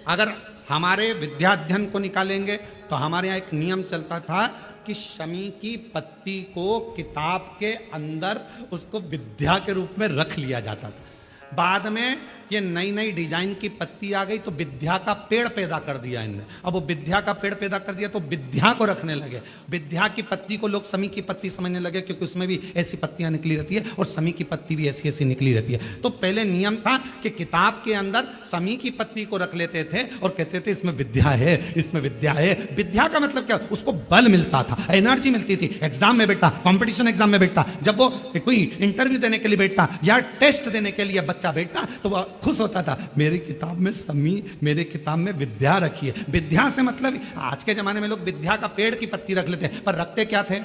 S1: अगर हमारे विद्याध्ययन को निकालेंगे तो हमारे यहाँ एक नियम चलता था कि शमी की पत्ती को किताब के अंदर उसको विद्या के रूप में रख लिया जाता था। बाद में ये नई नई डिजाइन की पत्ती आ गई तो विद्या का पेड़ पैदा कर दिया इनने। अब वो विद्या का पेड़ पैदा कर दिया तो विद्या को रखने लगे। विद्या की पत्ती को लोग समी की पत्ती समझने लगे, क्योंकि उसमें भी ऐसी पत्तियां निकली रहती है और समी की पत्ती भी ऐसी ऐसी निकली रहती है। तो पहले नियम था कि किताब के अंदर समी की पत्ती को रख लेते थे और कहते थे इसमें विद्या है, इसमें विद्या है। विद्या का मतलब क्या? उसको बल मिलता था, एनर्जी मिलती थी। एग्जाम में बैठा, कंपटीशन एग्जाम में बैठा, जब वो कोई इंटरव्यू देने के लिए बैठता या टेस्ट देने के लिए बच्चा बैठता तो वह खुश होता था, मेरी किताब में समी, मेरे किताब में विद्या रखी है। विद्या से मतलब आज के जमाने में लोग विद्या का पेड़ की पत्ती रख लेते हैं, पर रखते क्या थे?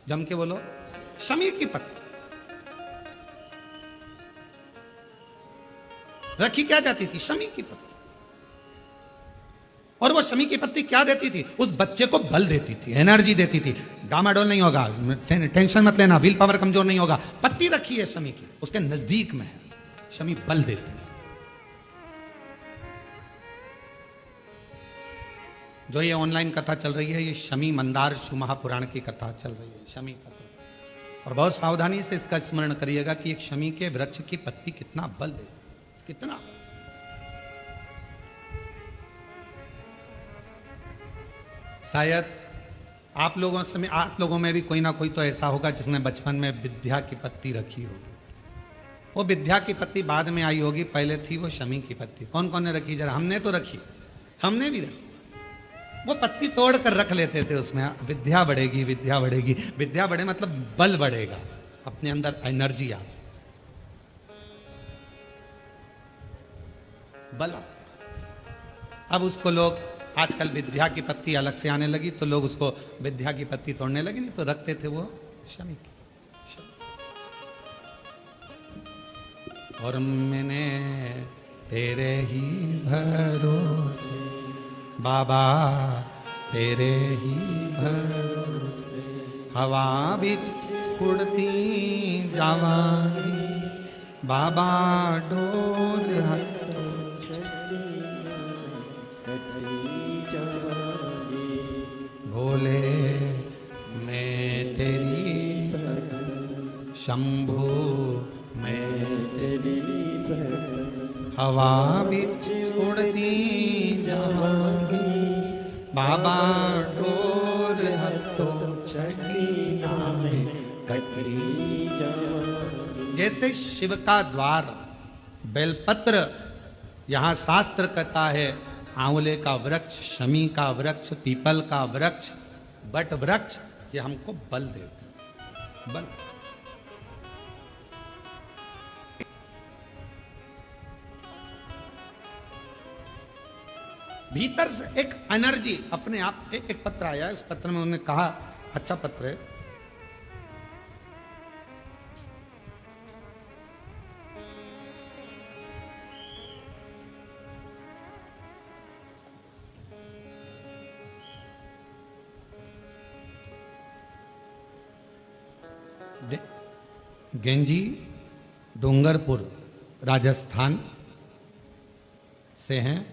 S1: जम के बोलो, शमी की पत्ती रखी क्या जाती थी? शमी की पत्ती। और वो शमी की पत्ती क्या देती थी? उस बच्चे को बल देती थी, एनर्जी देती थी। डामाडोल नहीं होगा, टेंशन मत लेना, विल पावर कमजोर नहीं होगा। पत्ती रखी है शमी की, उसके नजदीक में है, शमी बल देती है। जो ये ऑनलाइन कथा चल रही है, ये शमी मंदार शिव महापुराण की कथा चल रही है, शमी कथा। और बहुत सावधानी से इसका स्मरण करिएगा कि एक शमी के वृक्ष की पत्ती कितना बल दे, कितना। शायद आप लोगों में भी कोई ना कोई तो ऐसा होगा जिसने बचपन में विद्या की पत्ती रखी होगी। वो विद्या की पत्ती बाद में आई होगी, पहले थी वो शमी की पत्ती। कौन कौन ने रखी? जरा हमने तो रखी, हमने भी रखी। वो पत्ती तोड़ कर रख लेते थे, उसमें विद्या बढ़ेगी, विद्या बढ़ेगी। विद्या बढ़े मतलब बल बढ़ेगा, अपने अंदर एनर्जी आ, बल। अब उसको लोग आजकल विद्या की पत्ती अलग से आने लगी तो लोग उसको विद्या की पत्ती तोड़ने लगे, नहीं तो रखते थे वो शमी की। और मैंने तेरे ही भरोसे बाबा, तेरे ही भरोसे हवा बिच उड़ती जावांगी बाबा, डोल भोले मैं तेरी शंभू, मैं तेरी हवा बिच उड़ती जावांगी बाबा, डोल हटो चढ़ी नामे कटरी जावांगी। जैसे शिव का द्वार बेलपत्र, यहाँ शास्त्र कहता है आंवले का वृक्ष, शमी का वृक्ष, पीपल का वृक्ष, बट वृक्ष, ये हमको बल देते हैं, बल। भीतर से एक एनर्जी अपने आप। एक पत्र आया, उस पत्र में उन्होंने कहा, अच्छा पत्र है, गेंजी डूंगरपुर राजस्थान से हैं।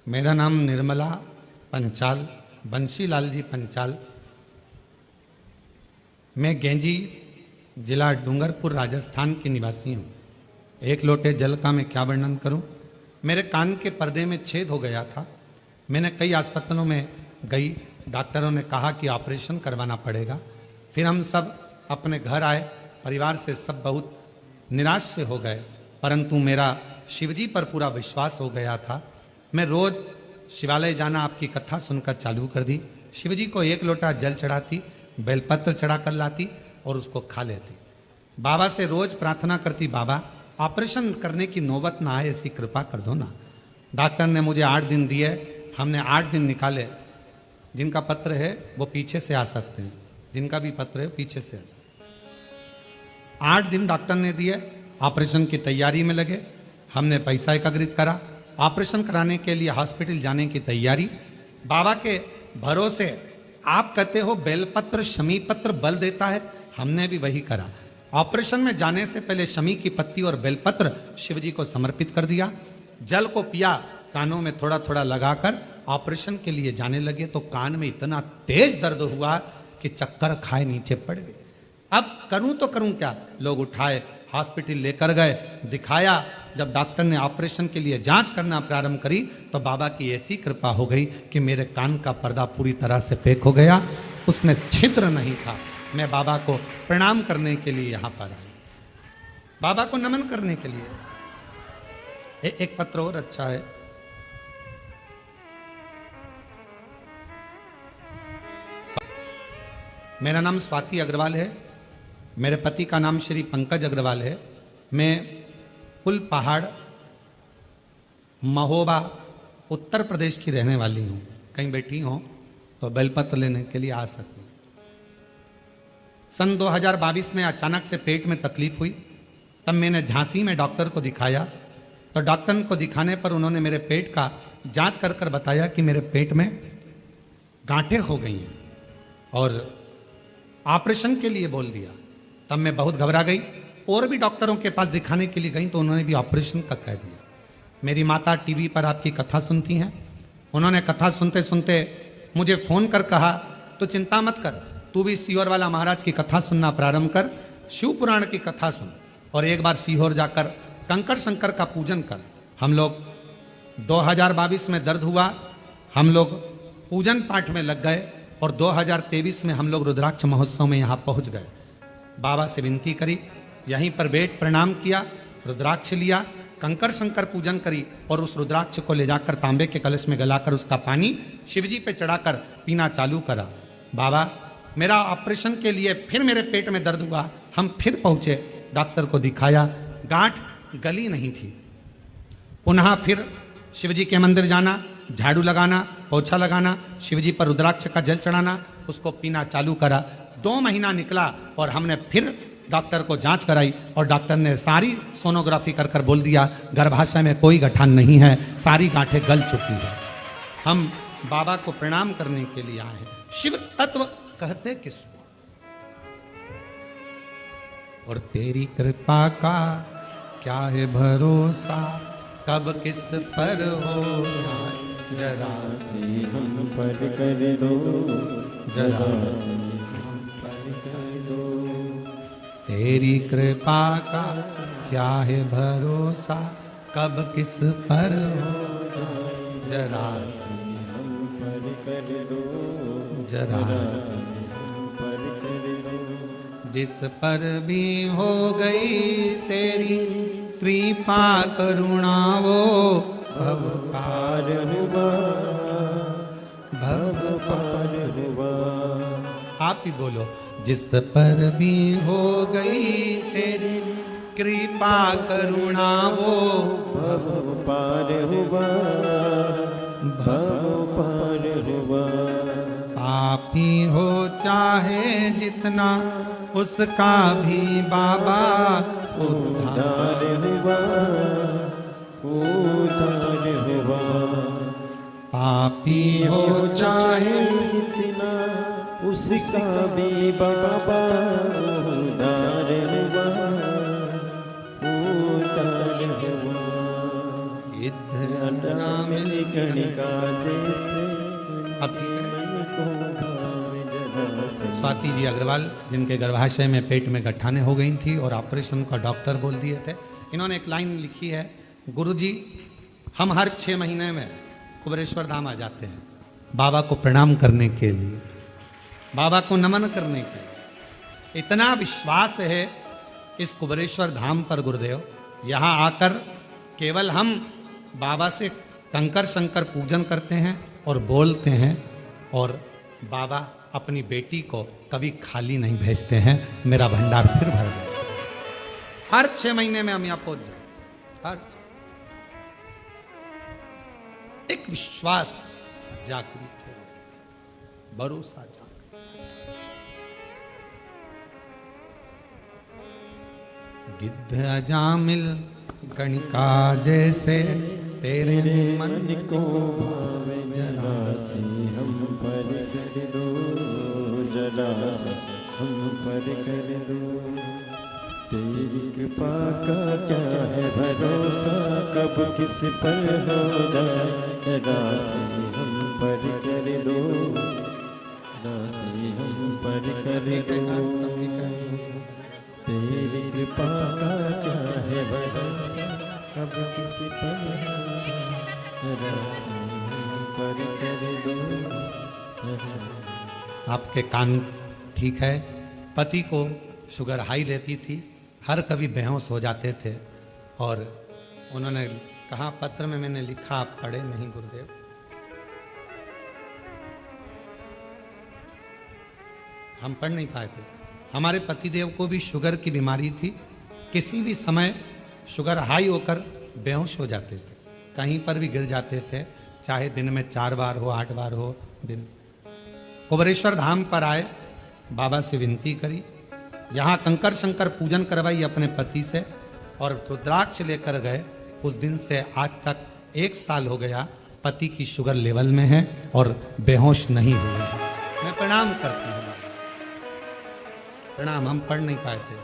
S1: मेरा नाम निर्मला पंचाल, बंशीलाल जी पंचाल। मैं गेंजी जिला डूंगरपुर राजस्थान की निवासी हूँ। एक लोटे जल का मैं क्या वर्णन करूँ। मेरे कान के पर्दे में छेद हो गया था। मैंने कई अस्पतालों में गई, डॉक्टरों ने कहा कि ऑपरेशन करवाना पड़ेगा। फिर हम सब अपने घर आए, परिवार से सब बहुत निराश से हो गए, परंतु मेरा शिवजी पर पूरा विश्वास हो गया था। मैं रोज शिवालय जाना आपकी कथा सुनकर चालू कर दी। शिवजी को एक लोटा जल चढ़ाती, बेलपत्र चढ़ा कर लाती और उसको खा लेती। बाबा से रोज प्रार्थना करती, बाबा ऑपरेशन करने की नौबत ना आए, ऐसी कृपा कर दो ना। डॉक्टर ने मुझे 8 दिन दिए, हमने 8 दिन निकाले। जिनका पत्र है वो पीछे से आ सकते हैं, जिनका भी पत्र है पीछे से। 8 दिन डॉक्टर ने दिए, ऑपरेशन की तैयारी में लगे। हमने पैसा एकत्रित करा, ऑपरेशन कराने के लिए हॉस्पिटल जाने की तैयारी। बाबा के भरोसे, आप कहते हो बेलपत्र शमी पत्र बल देता है, हमने भी वही करा। ऑपरेशन में जाने से पहले शमी की पत्ती और बेलपत्र शिवजी को समर्पित कर दिया। जल को पिया, कानों में थोड़ा थोड़ा लगाकर ऑपरेशन के लिए जाने लगे तो कान में इतना तेज दर्द हुआ कि चक्कर खाए नीचे पड़ गए। अब करूं तो करूं क्या। लोग उठाए, हॉस्पिटल लेकर गए, दिखाया। जब डॉक्टर ने ऑपरेशन के लिए जांच करना प्रारंभ करी तो बाबा की ऐसी कृपा हो गई कि मेरे कान का पर्दा पूरी तरह से पैक हो गया, उसमें छिद्र नहीं था। मैं बाबा को प्रणाम करने के लिए यहाँ पर आई, बाबा को नमन करने के लिए। एक पत्र और अच्छा है। मेरा नाम स्वाति अग्रवाल है, मेरे पति का नाम श्री पंकज अग्रवाल है। मैं पुल पहाड़ महोबा उत्तर प्रदेश की रहने वाली हूँ। कहीं बैठी हो तो बेलपत्र लेने के लिए आ सकती। सन 2022 में अचानक से पेट में तकलीफ हुई, तब मैंने झांसी में डॉक्टर को दिखाया। तो डॉक्टर को दिखाने पर उन्होंने मेरे पेट का जांच कर कर बताया कि मेरे पेट में गांठें हो गई हैं और ऑपरेशन के लिए बोल दिया। तब मैं बहुत घबरा गई, और भी डॉक्टरों के पास दिखाने के लिए गई तो उन्होंने भी ऑपरेशन का कह दिया। मेरी माता टीवी पर आपकी कथा सुनती हैं, उन्होंने कथा सुनते सुनते मुझे फ़ोन कर कहा, तो चिंता मत कर, तू भी सीहोर वाला महाराज की कथा सुनना प्रारंभ कर, शिव पुराण की कथा सुन और एक बार सीहोर जाकर कंकर शंकर का पूजन कर। हम लोग 2022 में दर्द हुआ, हम लोग पूजन पाठ में लग गए और 2023 में हम लोग रुद्राक्ष महोत्सव में यहाँ पहुँच गए। बाबा से विनती करी, यहीं पर बैठ प्रणाम किया, रुद्राक्ष लिया, कंकर शंकर पूजन करी और उस रुद्राक्ष को ले जाकर तांबे के कलश में गलाकर उसका पानी शिवजी पे चढ़ाकर पीना चालू करा। बाबा, मेरा ऑपरेशन के लिए फिर मेरे पेट में दर्द हुआ, हम फिर पहुँचे, डॉक्टर को दिखाया, गांठ गली नहीं थी। पुनः फिर शिवजी के मंदिर जाना, झाड़ू लगाना, पोछा लगाना, शिवजी पर रुद्राक्ष का जल चढ़ाना, उसको पीना चालू करा। 2 महीना निकला और हमने फिर डॉक्टर को जांच कराई और डॉक्टर ने सारी सोनोग्राफी कर कर बोल दिया गर्भाशय में कोई गठान नहीं है, सारी गांठें गल चुकी है। हम बाबा को प्रणाम करने के लिए आए हैं। शिव तत्व कहते किसको? और तेरी कृपा का क्या है भरोसा, कब किस पर हो जाए, जरा से हम पर कर दो, जरा से हम पर कर दो। तेरी कृपा का क्या है भरोसा, कब किस पर हो जाए, जरा से हम पर कर दो, जरा से हम पर कर दो। जिस पर भी हो गई तेरी कृपा करुणा वो भव पार हुआ, भव पार हुआ। आप ही बोलो। जिस पर भी हो गई तेरी कृपा करुणा वो भव पार हुआ, भव पार हुआ। पापी हो चाहे जितना उसका भी बाबा उद्धार हुआ, उद्धार हुआ। पापी हो चाहे जितना उसका भी बाबा उद्धार हुआ, उद्धार हुआ। इधर कणिका जैसे स्वाति जी अग्रवाल, जिनके गर्भाशय में पेट में गठाने हो गई थी और ऑपरेशन का डॉक्टर बोल दिए थे, इन्होंने एक लाइन लिखी है, गुरुजी हम हर 6 महीने में कुबेरेश्वर धाम आ जाते हैं बाबा को प्रणाम करने के लिए, बाबा को नमन करने के लिए। इतना विश्वास है इस कुबेरेश्वर धाम पर गुरुदेव, यहाँ आकर केवल हम बाबा से कंकर शंकर पूजन करते हैं और बोलते हैं, और बाबा अपनी बेटी को कभी खाली नहीं भेजते हैं। मेरा भंडार फिर भर गया। हर 6 महीने में हम यहाँ पहुंच जाते। हर एक विश्वास जागृत हो, भरोसा जागृत। गिद्ध अजामिल गणिका जैसे तेरे मन को भावे, जरा से हम पर कर दो, जरा से हम पर कर दो। तेरी कृपा का क्या है भरोसा, कब किस पर हो जाए, जरा से हम पर कर दो, जरा से हम पर कर दो।
S2: तेरी कृपा का क्या है भरोसा, अब किसी पर कर दो।
S1: आपके कान ठीक है। पति को शुगर हाई रहती थी, हर कभी बेहोश हो जाते थे, और उन्होंने कहा, पत्र में मैंने लिखा, आप पढ़े नहीं गुरुदेव। हम पढ़ नहीं पाए थे। हमारे पतिदेव को भी शुगर की बीमारी थी, किसी भी समय शुगर हाई होकर बेहोश हो जाते थे, कहीं पर भी गिर जाते थे, चाहे दिन में 4 बार हो, 8 बार हो दिन। कुबरेश्वर धाम पर आए, बाबा से विनती करी, यहाँ कंकर शंकर पूजन करवाई अपने पति से, और रुद्राक्ष लेकर गए। उस दिन से आज तक 1 साल हो गया, पति की शुगर लेवल में है और बेहोश नहीं हुए हैं। मैं प्रणाम करती हूँ, प्रणाम। हम पढ़ नहीं पाए थे।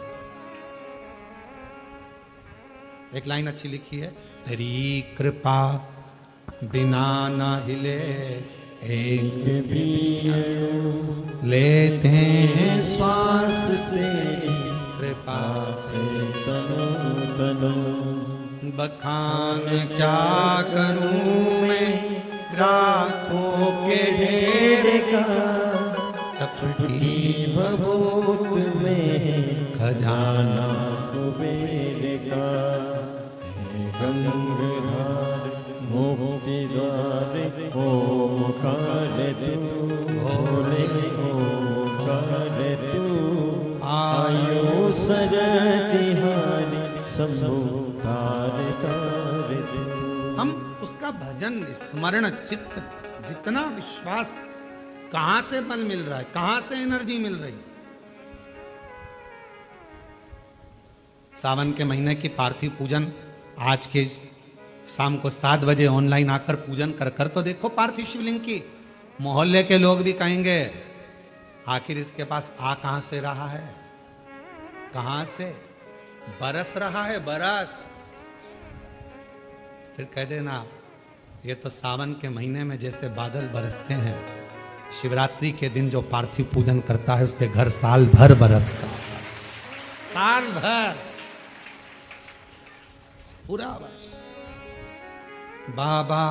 S1: एक लाइन अच्छी लिखी है, तेरी कृपा बिना न हिले एक भी लेते हैं श्वास तेरी कृपा से
S2: तनो तनो।
S1: बखान क्या करूं मैं राखों के ढेर का, चपटी
S2: भभूत में
S1: खजाना
S2: कुबेर का। गंगाधार मुक्ति द्वार ओंकार तू, भोले ओंकार तू। आयो सरतिहारी संभोकार कार तू।
S1: हम उसका भजन स्मरण चित्त, जितना विश्वास, कहां से बल मिल रहा है, कहां से एनर्जी मिल रही। सावन के महीने की पार्थिव पूजन आज के शाम को 7 बजे ऑनलाइन आकर पूजन कर कर तो देखो पार्थिव शिवलिंग की। मोहल्ले के लोग भी कहेंगे, आखिर इसके पास आ कहां से रहा है, कहां से बरस रहा है, बरस। फिर कह देना, ये तो सावन के महीने में जैसे बादल बरसते हैं, शिवरात्रि के दिन जो पार्थिव पूजन करता है उसके घर साल भर बरसता है, साल भर, पूरा वर्ष। बाबा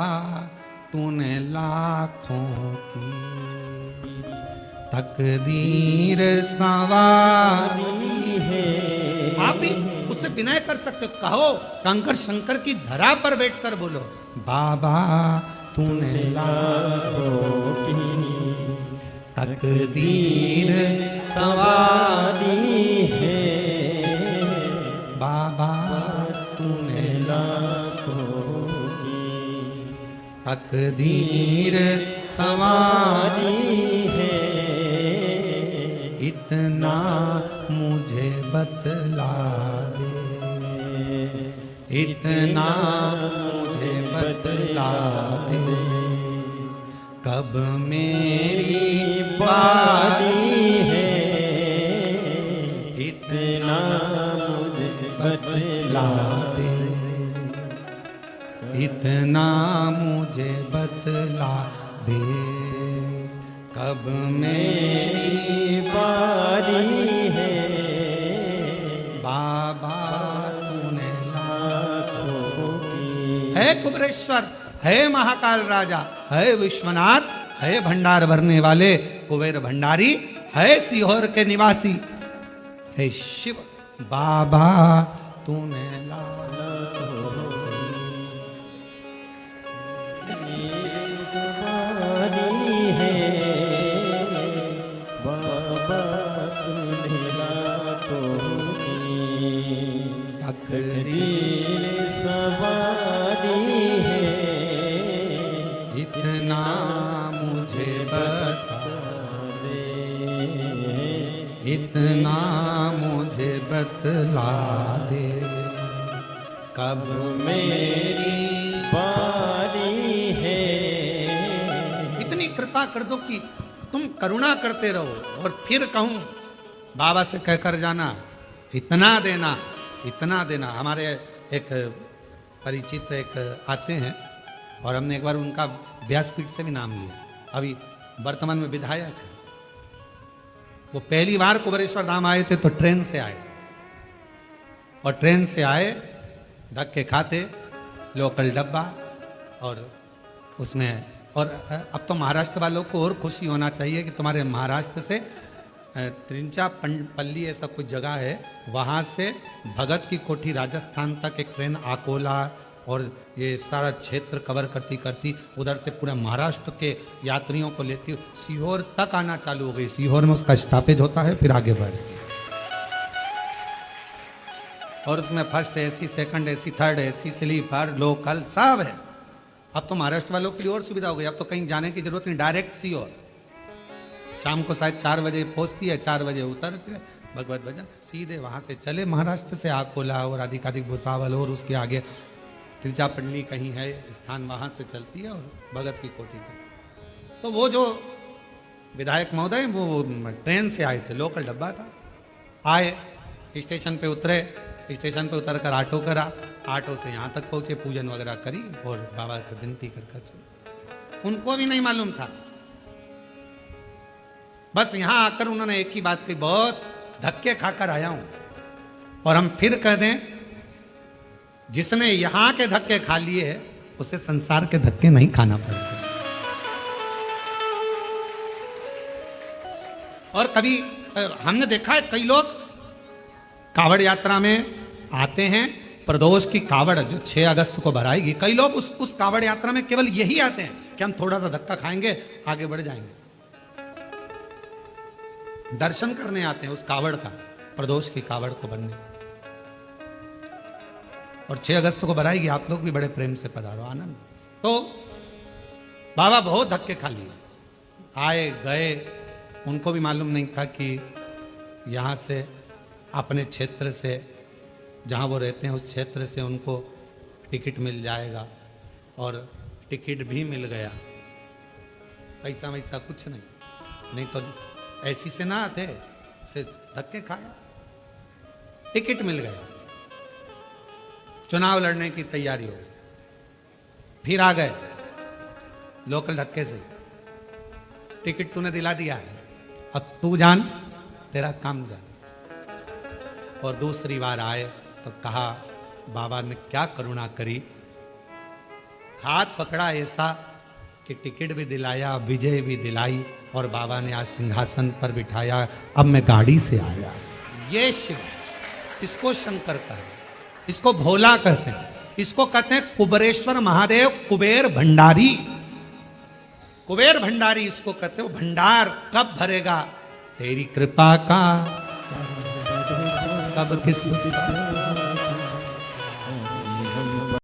S1: तूने लाखों की तकदीर संवारी है। आप भी उससे विनय कर सकते हो, कहो, कंकर शंकर की धरा पर बैठकर बोलो, बाबा तूने लाखों की तकदीर संवारी है। बाबा तूने लाखों की तकदीर संवारी है। इतना मुझे बतला दे, इतना मुझे बतला दे, कब मेरी बारी है। इतना मुझे बतला दे, इतना मुझे बतला दे, कब मेरी बारी है। बाबा तूने लाखों की, है कुबेरेश्वर, है महाकाल राजा, है विश्वनाथ, है भंडार भरने वाले कुबेर भंडारी, है सीहोर के निवासी, है शिव। बाबा तूने
S2: तकदीर सवारी है।
S1: इतना मुझे बता
S2: दे,
S1: इतना मुझे बतला दे, कब मेरी
S2: बारी है।
S1: इतनी कृपा कर दो कि तुम करुणा करते रहो, और फिर कहूं बाबा से कहकर जाना, इतना देना, इतना देना। हमारे एक परिचित एक आते हैं, और हमने एक बार उनका व्यासपीठ से भी नाम लिया, अभी वर्तमान में विधायक है। वो पहली बार कुबेरेश्वर धाम आए थे तो ट्रेन से आए, और ट्रेन से आए, धक्के खाते, लोकल डब्बा, और उसमें, और अब तो महाराष्ट्र वालों को और खुशी होना चाहिए कि तुम्हारे महाराष्ट्र से त्रिंचापल्ली ऐसा कुछ जगह है, वहाँ से भगत की कोठी राजस्थान तक एक ट्रेन अकोला और ये सारा क्षेत्र कवर करती करती उधर से पूरे महाराष्ट्र के यात्रियों को लेती सीहोर तक आना चालू हो गई। सीहोर में उसका स्टॉपेज होता है, फिर आगे बढ़ती, और उसमें first AC, second AC, third AC, sleeper, local सब है। अब तो महाराष्ट्र वालों के लिए और सुविधा हो गई, अब तो कहीं जाने की जरूरत नहीं, डायरेक्ट सीहोर। शाम को शायद 4 बजे पहुंचती है, 4 बजे उतरती है, भगवत भजन सीधे वहां से चले महाराष्ट्र से अकोला और अधिकाधिक भुसावल और उसके आगे तिरचापल्ली कहीं है स्थान, वहां से चलती है और भगत की कोठी तक। तो वो जो विधायक महोदय वो ट्रेन से आए थे, लोकल डब्बा था, आए स्टेशन पे उतरे, स्टेशन पे उतर कर ऑटो करा, ऑटो से यहाँ तक पहुंचे, पूजन वगैरह करी और बाबा को विनती कर चले। उनको भी नहीं मालूम था, बस यहां आकर उन्होंने एक ही बात कही, बहुत धक्के खाकर आया हूं। और हम फिर कह दें, जिसने यहां के धक्के खा लिए है उसे संसार के धक्के नहीं खाना पड़ते। और कभी हमने देखा है कई लोग कावड़ यात्रा में आते हैं, प्रदोष की कावड़ जो 6 अगस्त को भराएगी, कई लोग उस कावड़ यात्रा में केवल यही आते हैं कि हम थोड़ा सा धक्का खाएंगे, आगे बढ़ जाएंगे। दर्शन करने आते हैं उस कावड़ का, प्रदोष की कावड़ को बनने। और 6 अगस्त को भराएगी, आप लोग भी बड़े प्रेम से पधारो, आनंद। तो बाबा बहुत धक्के खा लिए, आए गए, उनको भी मालूम नहीं था कि यहाँ से अपने क्षेत्र से जहाँ वो रहते हैं उस क्षेत्र से उनको टिकट मिल जाएगा, और टिकट भी मिल गया, पैसा वैसा कुछ नहीं तो ऐसी से ना आते, से धक्के खाए, टिकट मिल गया, चुनाव लड़ने की तैयारी हो गई, फिर आ गए लोकल धक्के से, टिकट तूने दिला दिया है, अब तू जान, तेरा काम जान। और दूसरी बार आए तो कहा, बाबा ने क्या करुणा करी, हाथ पकड़ा ऐसा कि टिकट भी दिलाया, विजय भी दिलाई, और बाबा ने आज सिंहासन पर बिठाया, अब मैं गाड़ी से आया। ये शिव, इसको शंकर कहते हैं, इसको भोला कहते हैं, इसको कहते हैं कुबेरेश्वर महादेव, कुबेर भंडारी, कुबेर भंडारी इसको कहते हो। भंडार कब भरेगा, तेरी कृपा का, कब किस